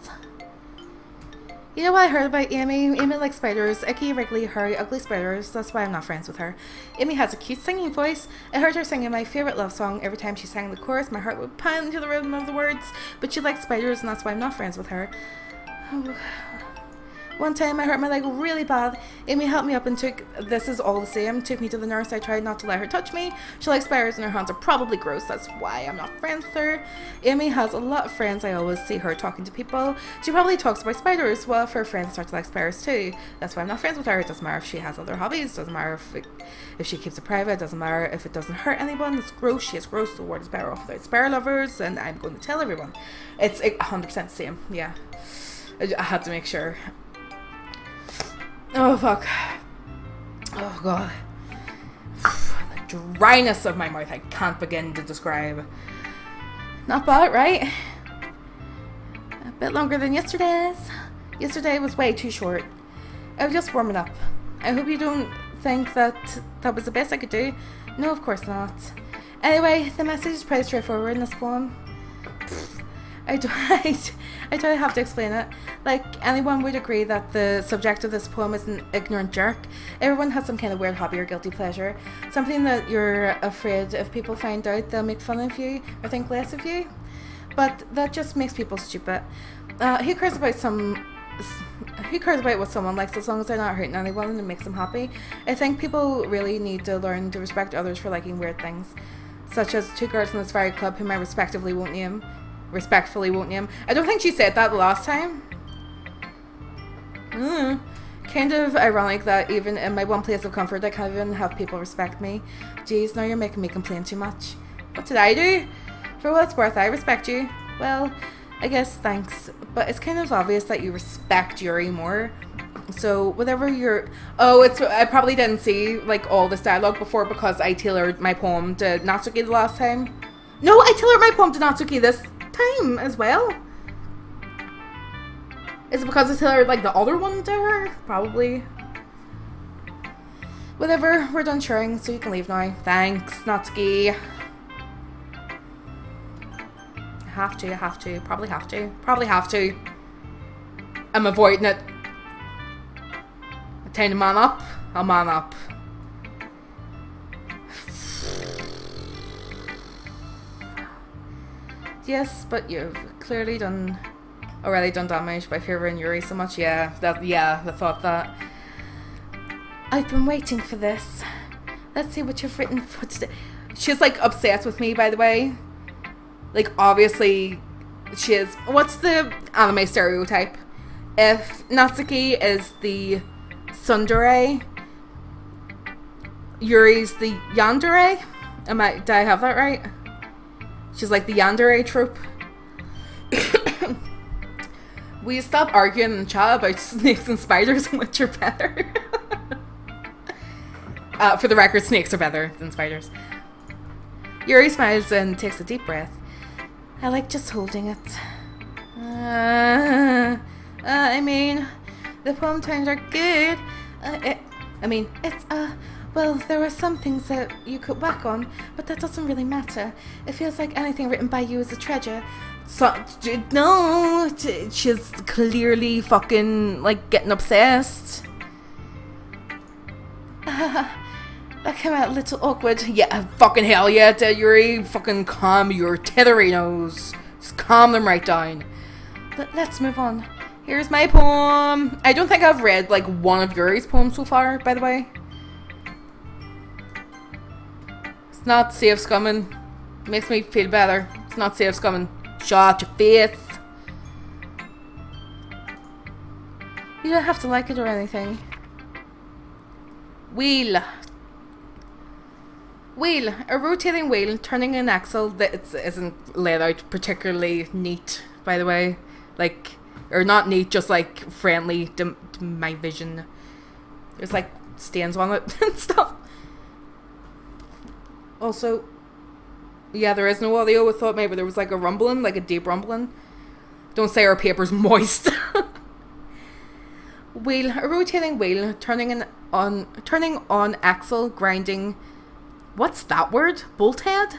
You know what I heard about Amy? Amy likes spiders. Icky, wriggly, hairy, ugly spiders. That's why I'm not friends with her. Amy has a cute singing voice. I heard her singing my favourite love song. Every time she sang the chorus, my heart would pound to the rhythm of the words. But she likes spiders and that's why I'm not friends with her. Oh. One time I hurt my leg really bad. Amy helped me up and took me to the nurse. I tried not to let her touch me. She likes spiders and her hands are probably gross. That's why I'm not friends with her. Amy has a lot of friends. I always see her talking to people. She probably talks about spiders. Well, if her friends start to like spiders too. That's why I'm not friends with her. It doesn't matter if she has other hobbies. It doesn't matter if she keeps it private. It doesn't matter if it doesn't hurt anyone. It's gross. She is gross. The word is better off without spider lovers. And I'm going to tell everyone. It's 100% the same. Yeah. I had to make sure. Oh fuck. Oh god. The dryness of my mouth I can't begin to describe. Not bad, right? A bit longer than yesterday's. Yesterday was way too short. I was just warming up. I hope you don't think that was the best I could do. No, of course not. Anyway, the message is pretty straightforward in this poem. I don't have to explain it. Like, anyone would agree that the subject of this poem is an ignorant jerk. Everyone has some kind of weird hobby or guilty pleasure. Something that you're afraid if people find out, they'll make fun of you or think less of you. But that just makes people stupid. Who cares about what someone likes as long as they're not hurting anyone and it makes them happy? I think people really need to learn to respect others for liking weird things. Such as two girls in this very club whom I respectively won't name. Respectfully, won't you? I don't think she said that the last time. Kind of ironic that even in my one place of comfort I can't even have people respect me. Jeez, now you're making me complain too much. What did I do? For what it's worth, I respect you. Well, I guess thanks. But it's kind of obvious that you respect Yuri more. So whatever you're... Oh, I probably didn't see like all this dialogue before because I tailored my poem to Natsuki the last time. No, I tailored my poem to Natsuki this time as well. Is it because I tailored like the other one to her? Probably. Whatever, we're done sharing, so you can leave now. Thanks, Natsuki. Have to. Probably have to. I'm avoiding it. Time to man up. I'll man up. Yes, but you've clearly already done damage by favoring Yuri so much. I thought that. I've been waiting for this. Let's see what you've written for today. She's like obsessed with me, by the way. Like, obviously, she is. What's the anime stereotype? If Natsuki is the tsundere, Yuri's the yandere. Did I have that right? She's like the yandere trope. We stop arguing in the chat about snakes and spiders and which are better. For the record, snakes are better than spiders. Yuri smiles and takes a deep breath. I like just holding it. I mean, the poem times are good. Well, there are some things that you could whack on, but that doesn't really matter. It feels like anything written by you is a treasure. So, no, she's clearly fucking, like, getting obsessed. That came out a little awkward. Yeah, fucking hell yeah, Yuri. Fucking calm your tetherinos. Just calm them right down. But let's move on. Here's my poem. I don't think I've read, like, one of Yuri's poems so far, by the way. It's not safe scumming. Makes me feel better. It's not safe scumming. Shut your face. You don't have to like it or anything. Wheel. A rotating wheel turning an axle that isn't laid out particularly neat, by the way. Like, or not neat, just like friendly to my vision. There's like stains on it and stuff. Also, yeah, there is no audio. I thought maybe there was like a rumbling, like a deep rumbling. Don't say our paper's moist. Wheel, a rotating wheel, turning on axle, grinding. What's that word? Bolthead?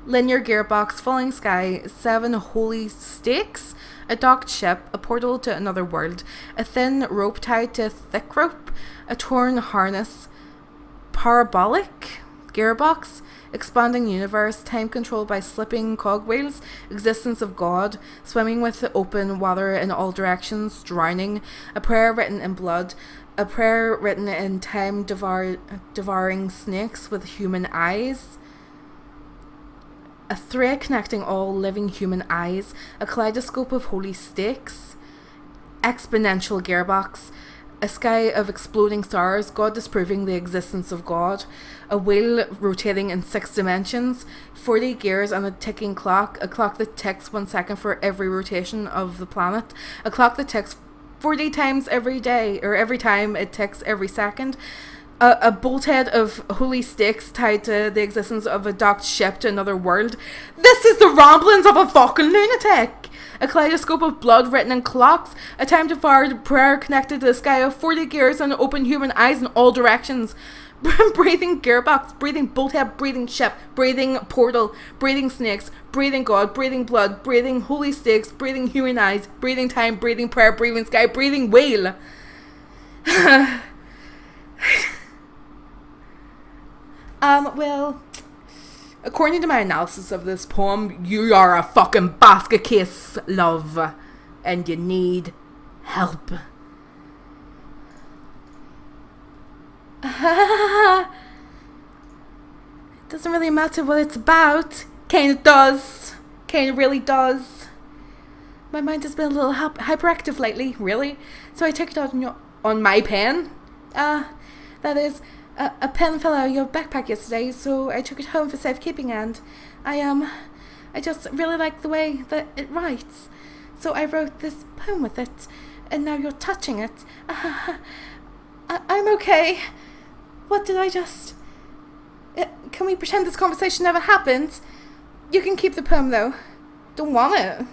Linear gearbox, falling sky, 7 holy stakes, a docked ship, a portal to another world, a thin rope tied to a thick rope, a torn harness, parabolic gearbox, expanding universe, time controlled by slipping cogwheels, existence of God, swimming with open water in all directions, drowning, a prayer written in blood, a prayer written in time devouring snakes with human eyes, a thread connecting all living human eyes, a kaleidoscope of holy stakes, exponential gearbox, a sky of exploding stars, God disproving the existence of God, a wheel rotating in 6 dimensions, 40 gears and a ticking clock, a clock that ticks 1 second for every rotation of the planet, a clock that ticks 40 times every day, or every time it ticks every second, a bolthead of holy sticks tied to the existence of a docked ship to another world. This is the ramblings of a fucking lunatic! A kaleidoscope of blood written in clocks, a time-devoured prayer connected to the sky of 40 gears and open human eyes in all directions. Breathing gearbox, breathing bolthead, breathing ship, breathing portal, breathing snakes, breathing God, breathing blood, breathing holy sticks, breathing human eyes, breathing time, breathing prayer, breathing sky, breathing whale. Well, according to my analysis of this poem, you are a fucking basket case, love, and you need help. It doesn't really matter what it's about. Kinda does. kind of really does. My mind has been a little hyperactive lately, really. So I took it out on my pen. That is, a pen fell out of your backpack yesterday, so I took it home for safekeeping, and I just really like the way that it writes. So I wrote this poem with it, and now you're touching it. I'm okay. What did I just... Can we pretend this conversation never happened? You can keep the poem, though. Don't want it.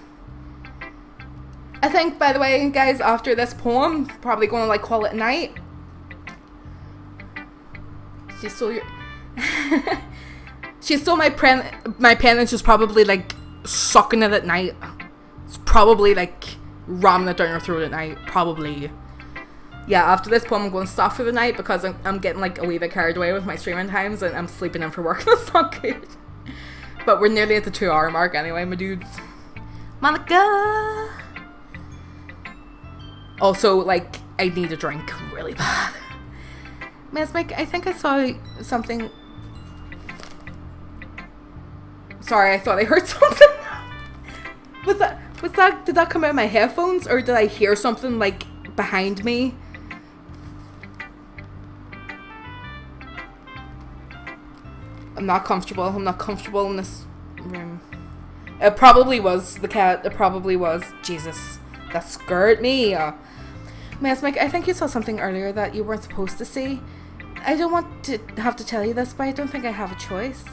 I think, by the way, guys, after this poem, probably going to, like, call it a night. She stole your... She stole my pen and she's probably, like, sucking it at night. It's probably, like, ramming it down her throat at night. Probably. Yeah, after this poem, I'm going to stop for the night because I'm getting, like, a wee bit carried away with my streaming times and I'm sleeping in for work. That's not good. But we're nearly at the 2-hour mark anyway, my dudes. Monica! Also, like, I need a drink really bad. Mesmic, I think I saw something. Sorry, I thought I heard something. Did that come out of my headphones, or did I hear something, like, behind me? I'm not comfortable in this room. It probably was the cat. It probably was. Jesus, that scared me. Mesmic, I think you saw something earlier that you weren't supposed to see. I don't want to have to tell you this, but I don't think I have a choice.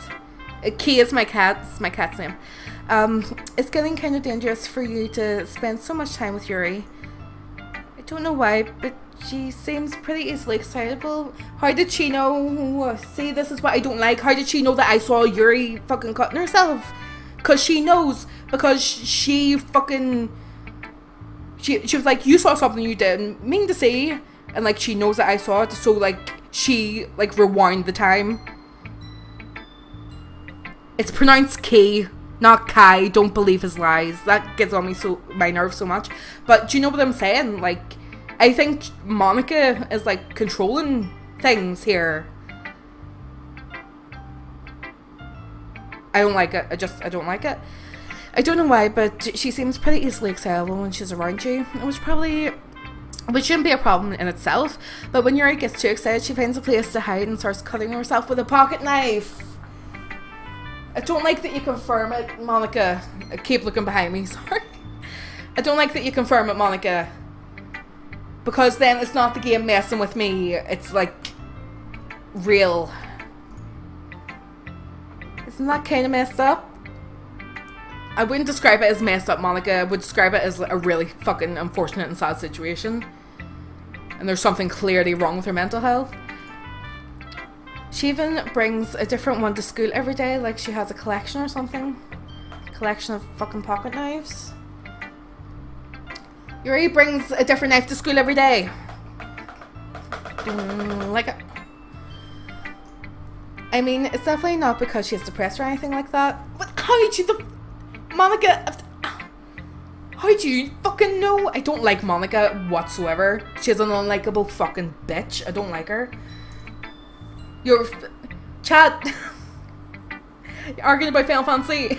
Key is my cat's name. It's getting kind of dangerous for you to spend so much time with Yuri. I don't know why, but she seems pretty easily excitable. How did she know? See, this is what I don't like. How did she know that I saw Yuri fucking cutting herself? Because she knows. Because she fucking... She was like, you saw something you didn't mean to see. And, like, she knows that I saw it. So, like, she, like, rewound the time. It's pronounced Key, not Kai. Don't believe his lies. That gets on my nerves so much. But do you know what I'm saying? Like, I think Monica is, like, controlling things here. I don't like it. I don't like it. I don't know why, but she seems pretty easily excitable when she's around you. Which shouldn't be a problem in itself. But when Yuri gets too excited, she finds a place to hide and starts cutting herself with a pocket knife. I don't like that you confirm it, Monica. I keep looking behind me, sorry. I don't like that you confirm it, Monica. Because then it's not the game messing with me. It's, like, real. Isn't that kind of messed up? I wouldn't describe it as messed up, Monica. I would describe it as a really fucking unfortunate and sad situation. And there's something clearly wrong with her mental health. She even brings a different one to school every day, like she has a collection or something. Collection of fucking pocket knives. Yuri brings a different knife to school every day. Like it. I mean, it's definitely not because she's depressed or anything like that. What? How did you... Monica... How do you fucking know? I don't like Monica whatsoever. She's an unlikable fucking bitch. I don't like her. You're... Chat. You're arguing about Final Fantasy.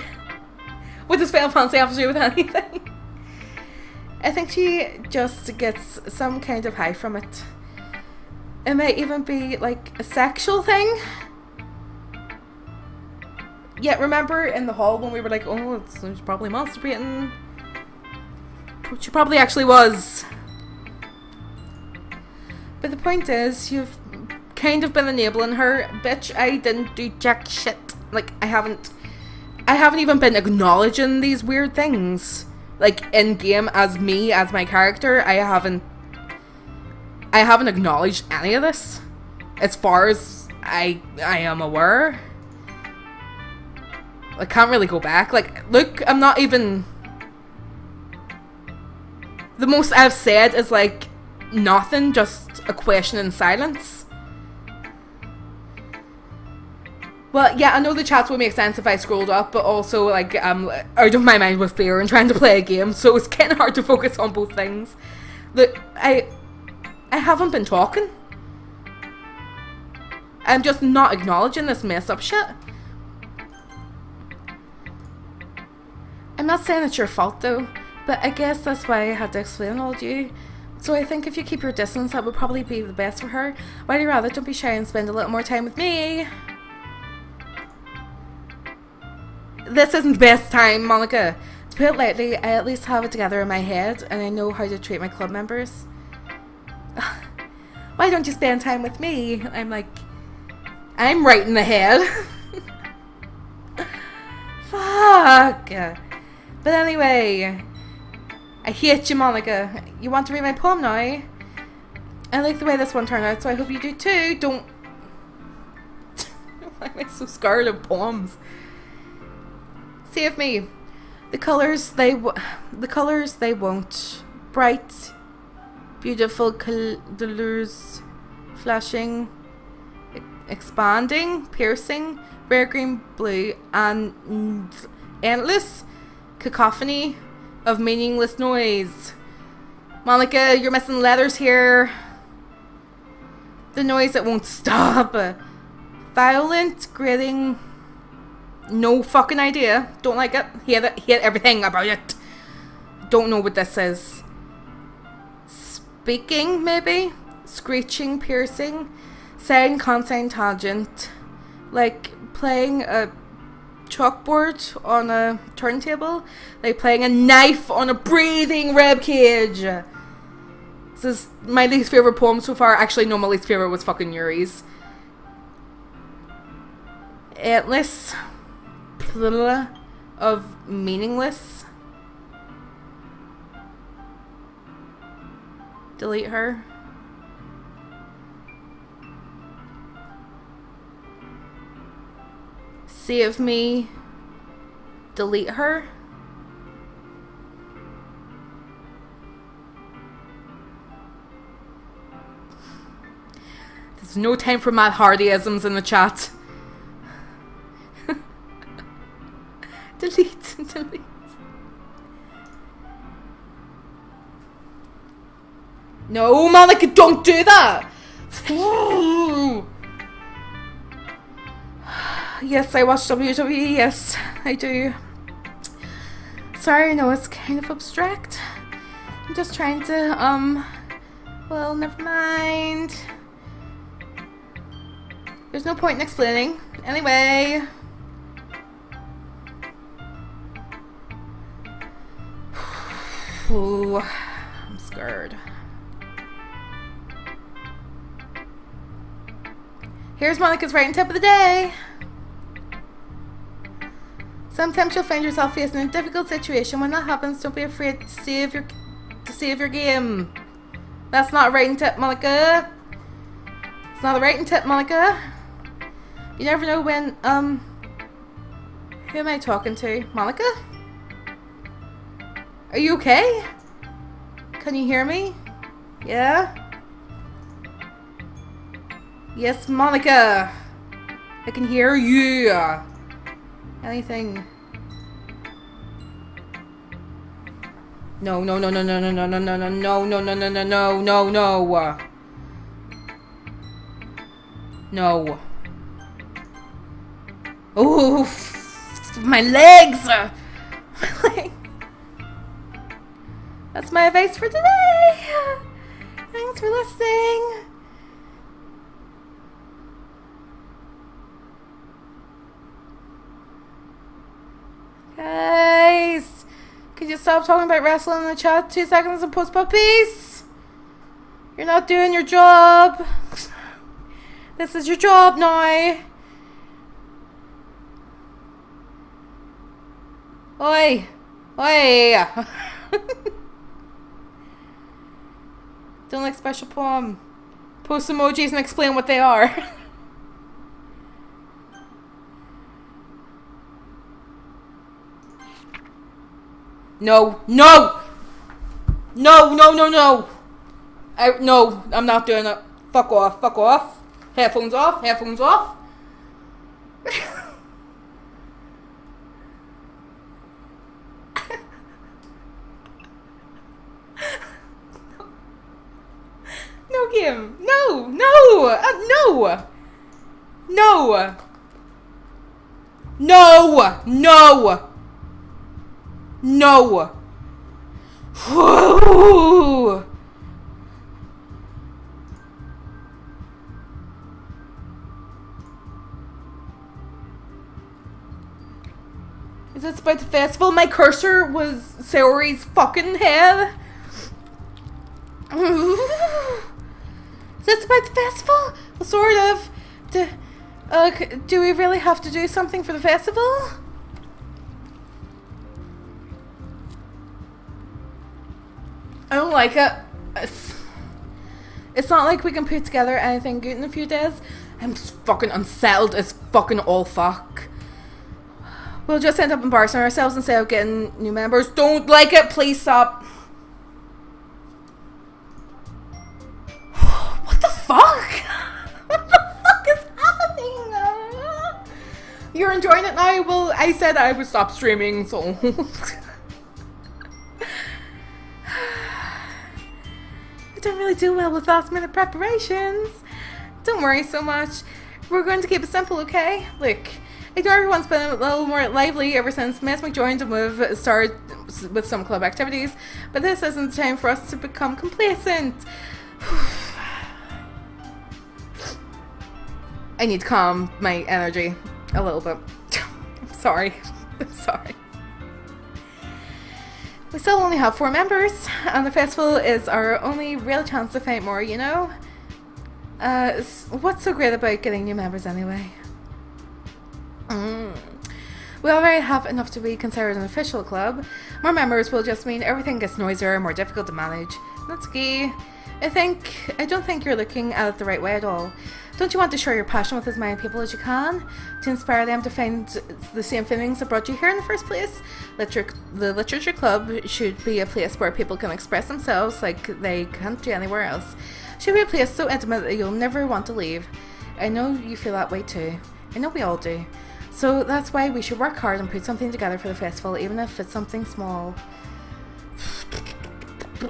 What does Final Fantasy have to do with anything? I think she just gets some kind of high from it. It might even be like a sexual thing. Yeah, remember in the hall when we were like, oh, it's probably masturbating. She probably actually was. But the point is, you've kind of been enabling her. Bitch, I didn't do jack shit. Like, I haven't even been acknowledging these weird things. Like, in game as me, as my character, I haven't acknowledged any of this. As far as I am aware. I can't really go back. Like, look, I'm not even... The most I've said is, like, nothing, just a question in silence. Well, yeah, I know the chats would make sense if I scrolled up, but also, like, out of my mind with fear and trying to play a game, so it's kind of hard to focus on both things. Look, I haven't been talking. I'm just not acknowledging this messed up shit. I'm not saying it's your fault though, but I guess that's why I had to explain all to you. So I think if you keep your distance, that would probably be the best for her. Why do you rather don't be shy and spend a little more time with me? This isn't the best time, Monica. To put it lightly, I at least have it together in my head, and I know how to treat my club members. Why don't you spend time with me? I'm like, I'm right in the head. Fuck. But anyway, I hate you, Monica. You want to read my poem now? I like the way this one turned out, so I hope you do too. Don't. Why am I so scared of poems? Save me. The colors they won't. Bright, beautiful colors, flashing, expanding, piercing, rare green, blue, and endless cacophony of meaningless noise. Monica, you're missing letters here. The noise that won't stop. Violent, grating. No fucking idea. Don't like it. Hate everything about it. Don't know what this is. Speaking, maybe? Screeching, piercing. Saying constant tangent. Like playing a chalkboard on a turntable. Like playing a knife on a breathing rib cage. This is my least favorite poem so far. Actually, no, my least favorite was fucking Yuri's. Endless. Of meaningless. Delete her. Save me. Delete her. There's no time for Matt Hardy-isms in the chat. Delete. No, Monica, don't do that. Yes, I watch WWE. Yes, I do. Sorry, I know it's kind of abstract. I'm just trying to, well, never mind. There's no point in explaining. Anyway. Ooh, I'm scared. Here's Monica's writing tip of the day. Sometimes you'll find yourself facing a difficult situation. When that happens, don't be afraid to save your game. That's not a writing tip, Monica. It's not a writing tip, Monica. You never know when, who am I talking to? Monica? Are you okay? Can you hear me? Yeah? Yes, Monica. I can hear you. Anything? No. No. Oh, my legs. My legs. That's my advice for today. Thanks for listening. Guys, could you stop talking about wrestling in the chat? 2 seconds and post puppies. You're not doing your job. This is your job now. Oi. Oi. Don't like special poem. Post emojis and explain what they are. No. No, I'm not doing it. Fuck off. Headphones off. No game. No. No! Whoa! Is this about the festival? My cursor was Saori's fucking head. Is this about the festival? Well, sort of. Do we really have to do something for the festival? I don't like it. It's not like we can put together anything good in a few days. I'm just fucking unsettled as fucking all fuck. We'll just end up embarrassing ourselves instead of getting new members. Don't like it, please stop. What the fuck? What the fuck is happening? You're enjoying it now? Well, I said I would stop streaming, so... I don't really do well with last minute preparations. Don't worry so much. We're going to keep it simple, okay? Look, I know everyone's been a little more lively ever since Mesmic joined and we've started with some club activities, but this isn't the time for us to become complacent. I need to calm my energy a little bit. I'm sorry. I'm sorry. We still only have 4 members, and the festival is our only real chance to find more, you know? What's so great about getting new members anyway? We already have enough to be considered an official club. More members will just mean everything gets noisier and more difficult to manage. That's key. I don't think you're looking at it the right way at all. Don't you want to share your passion with as many people as you can? To inspire them to find the same feelings that brought you here in the first place? The Literature Club should be a place where people can express themselves like they can't do anywhere else. Should be a place so intimate that you'll never want to leave. I know you feel that way too. I know we all do. So that's why we should work hard and put something together for the festival, even if it's something small.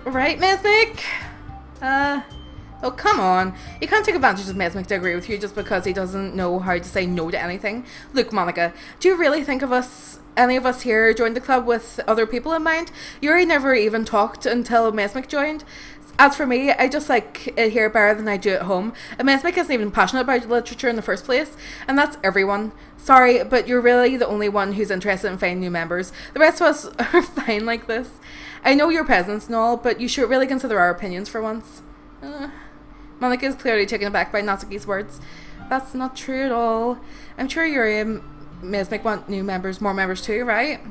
Right, Mesmic? Oh, come on. You can't take advantage of Mesmic to agree with you just because he doesn't know how to say no to anything. Look, Monica, do you really think any of us here joined the club with other people in mind? Yuri never even talked until Mesmic joined. As for me, I just like it here better than I do at home. And Mesmic isn't even passionate about literature in the first place. And that's everyone. Sorry, but you're really the only one who's interested in finding new members. The rest of us are fine like this. I know your presence and all, but you should really consider our opinions for once. Monica is clearly taken aback by Natsuki's words. That's not true at all. I'm sure Yuri and Mesmic want more members too, right?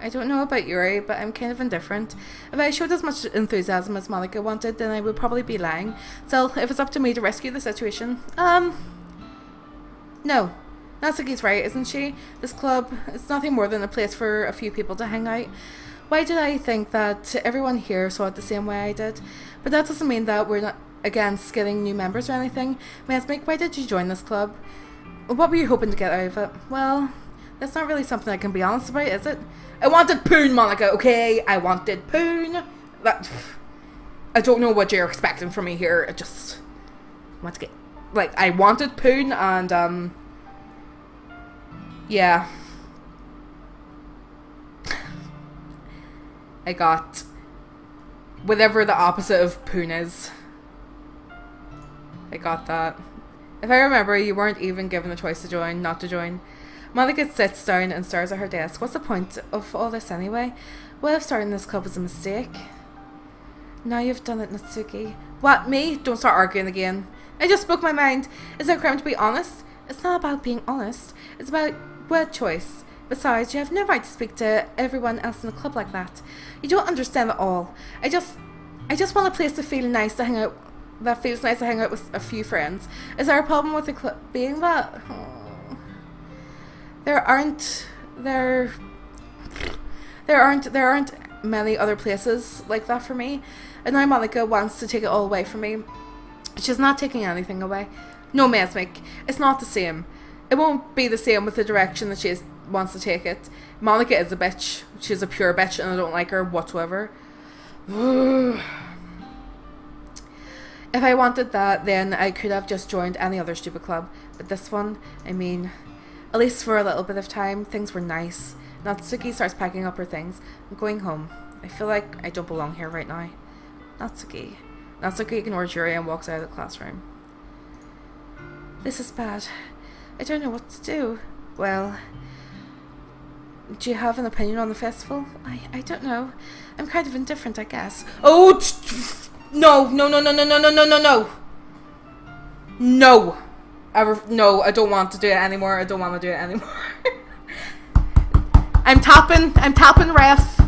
I don't know about Yuri, but I'm kind of indifferent. If I showed as much enthusiasm as Monica wanted, then I would probably be lying. So, if it's up to me to rescue the situation, no. Natsuki's right, isn't she? This club is nothing more than a place for a few people to hang out. Why did I think that everyone here saw it the same way I did? But that doesn't mean that we're not against getting new members or anything. Mesmic, why did you join this club? What were you hoping to get out of it? Well, that's not really something I can be honest about, is it? I wanted Poon, Monica, okay? I wanted Poon. I don't know what you're expecting from me here. I just want to get... I wanted Poon and, yeah. I got whatever the opposite of Poon is. I got that. If I remember, you weren't even given the choice to join, not to join. Monica sits down and stares at her desk. What's the point of all this anyway? What if starting this club was a mistake? Now you've done it, Natsuki. What, me? Don't start arguing again. I just spoke my mind. Is it a crime to be honest? It's not about being honest. It's about word choice. Besides, you have no right to speak to everyone else in the club like that. You don't understand at all. I just want a place to feel nice to hang out. That feels nice to hang out with a few friends. Is there a problem with the club being that? Oh. There aren't many other places like that for me. And now Monica wants to take it all away from me. She's not taking anything away. No, Mesmic, it's not the same. It won't be the same with the direction that she wants to take it. Monica is a bitch. She's a pure bitch and I don't like her whatsoever. If I wanted that, then I could have just joined any other stupid club. But this one, I mean, at least for a little bit of time, things were nice. Natsuki starts packing up her things. I'm going home. I feel like I don't belong here right now. Natsuki. Natsuki ignores Yuri and walks out of the classroom. This is bad. I don't know what to do. Well, do you have an opinion on the festival? I don't know. I'm kind of indifferent, I guess. Oh, no. No. No, I don't want to do it anymore. I'm tapping, ref.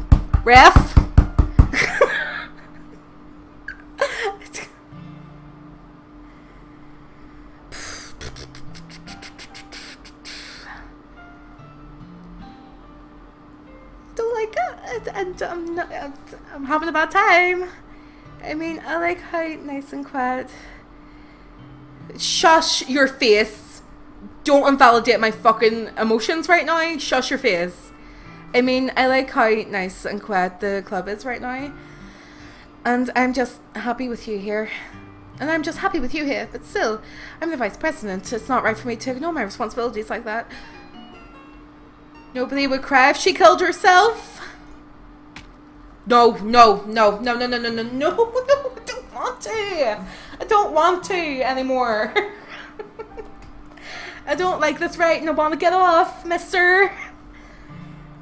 Don't like it, and I'm having a bad time. I mean, I like how nice and quiet. Shush your face. Don't invalidate my fucking emotions right now. Shush your face. I mean, I like how nice and quiet the club is right now. And I'm just happy with you here. But still, I'm the vice president. It's not right for me to ignore my responsibilities like that. Nobody would cry if she killed herself. No. I don't want to anymore. I don't like this right and I want to get off, mister.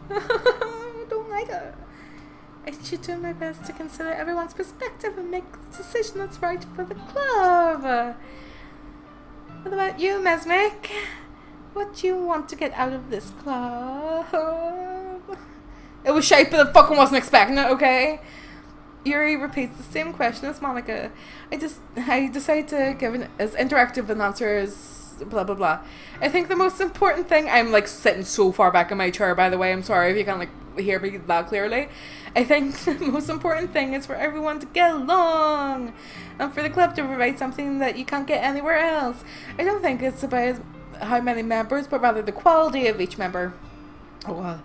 I don't like it. I should do my best to consider everyone's perspective and make the decision that's right for the club. What about you, Mesmic? What do you want to get out of this club? It was shite, but I fucking wasn't expecting it, okay? Yuri repeats the same question as Monica. I decide to give an as interactive an answer as blah blah blah. I think the most important thing, I'm like sitting so far back in my chair, by the way, I'm sorry if you can't like hear me that clearly. I think the most important thing is for everyone to get along and for the club to provide something that you can't get anywhere else. I don't think it's about how many members, but rather the quality of each member. Oh,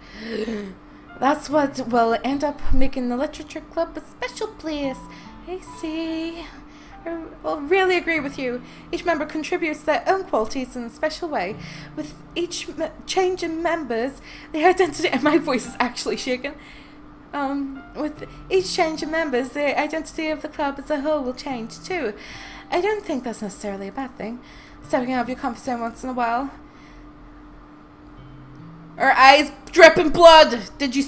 that's what will end up making the literature club a special place. I see. I will really agree with you. Each member contributes their own qualities in a special way. With each change in members, the identity... And my voice is actually shaking. With each change in members, the identity of the club as a whole will change too. I don't think that's necessarily a bad thing. Stepping out of your comfort zone once in a while. Her eyes dripping blood. Did you...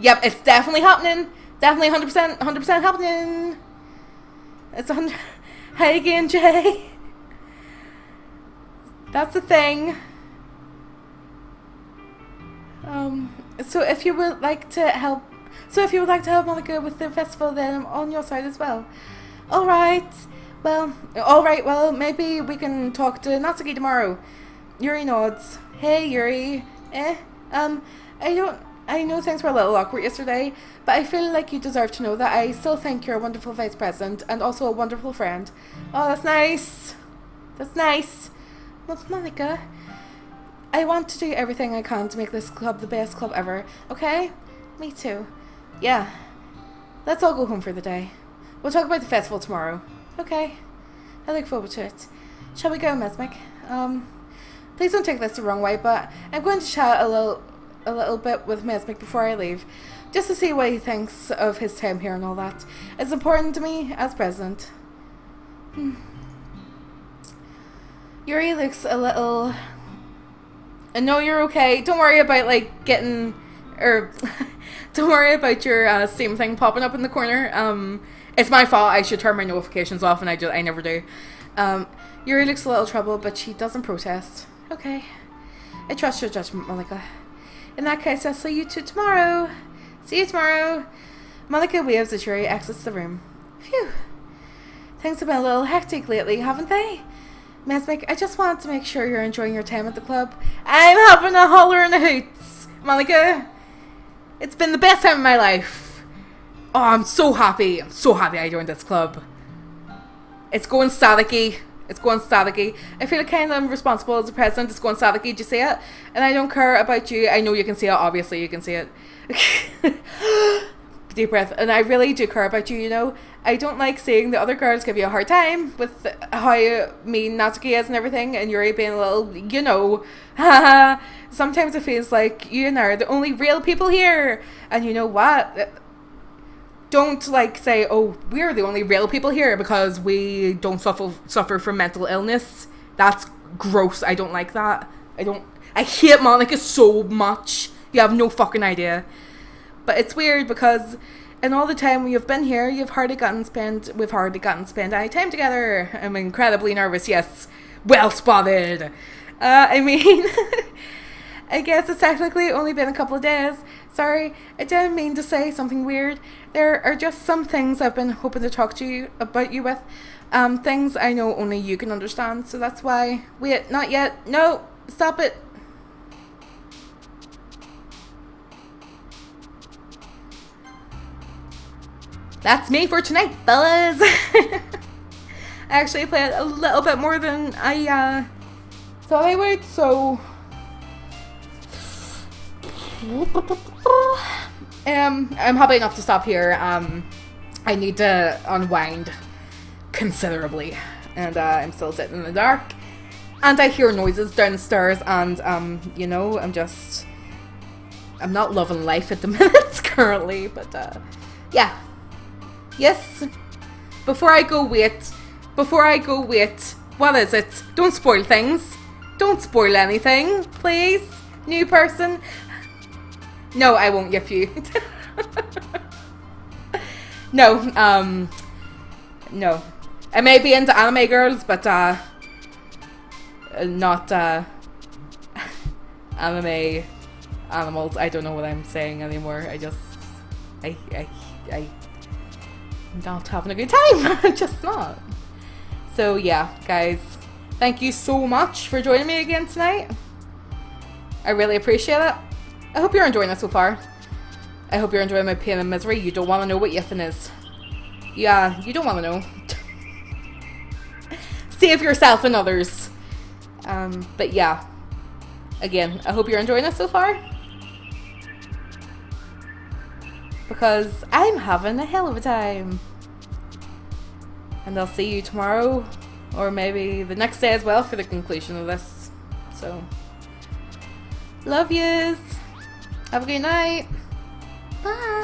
Yep, it's definitely happening. Definitely 100% happening. It's 100... Hey again, Jay. That's the thing. So if you would like to help Monica with the festival, then I'm on your side as well. Alright, well, maybe we can talk to Natsuki tomorrow. Yuri nods. Hey, Yuri. I know things were a little awkward yesterday, but I feel like you deserve to know that I still think you're a wonderful vice president and also a wonderful friend. Oh, that's nice. That's nice. Well, Monica, I want to do everything I can to make this club the best club ever, okay? Me too. Yeah. Let's all go home for the day. We'll talk about the festival tomorrow. Okay. I look forward to it. Shall we go, Mesmic? Please don't take this the wrong way, but I'm going to chat a little bit with Mesmic before I leave, just to see what he thinks of his time here and all that. It's important to me as president. Yuri looks a little... I know you're okay. Don't worry about like getting... don't worry about your same thing popping up in the corner. It's my fault. I should turn my notifications off and I never do. Yuri looks a little troubled, but she doesn't protest. Okay. I trust your judgment, Monica. In that case, I'll see you two tomorrow. See you tomorrow. Monica waves as Yuri exits the room. Phew. Things have been a little hectic lately, haven't they? Mesmic, I just wanted to make sure you're enjoying your time at the club. I'm having a holler in the hoots. Monica, it's been the best time of my life. Oh, I'm so happy. I'm so happy I joined this club. It's going staticky. It's going staticky. I feel kind of responsible as a president. It's going staticky. Do you see it? And I don't care about you. I know you can see it. Obviously, you can see it. Deep breath. And I really do care about you, you know. I don't like seeing the other girls give you a hard time with how mean Natsuki is and everything, and Yuri being a little, you know, sometimes it feels like you and I are the only real people here. And you know what? Don't like say, oh, we're the only real people here because we don't suffer from mental illness. That's gross. I don't like that. I hate Monica so much. You have no fucking idea. But it's weird because in all the time we've been here, we've hardly gotten spend any time together. I'm incredibly nervous, yes. Well spotted. I mean, I guess it's technically only been a couple of days. Sorry, I didn't mean to say something weird. There are just some things I've been hoping to talk to you about with. Things I know only you can understand, so that's why. Wait, not yet. No, stop it. That's me for tonight, fellas. I actually played a little bit more than I thought I would, so I'm happy enough to stop here. I need to unwind considerably, and I'm still sitting in the dark, and I hear noises downstairs, and you know, I'm not loving life at the minute currently, but yeah. Yes. Before I go, wait. What is it? Don't spoil things. Don't spoil anything, please. New person. No, I won't give you. No, no. I may be into anime girls, but not anime animals. I don't know what I'm saying anymore. I'm not having a good time. I'm just not. So yeah, guys, thank you so much for joining me again tonight. I really appreciate it. I hope you're enjoying it so far. I hope you're enjoying my pain and misery. You don't want to know what yiffin is. Yeah, you don't want to know. Save yourself and others. But yeah, again, I hope you're enjoying it so far, because I'm having a hell of a time. And I'll see you tomorrow, or maybe the next day as well, for the conclusion of this. So, love yous. Have a good night. Bye.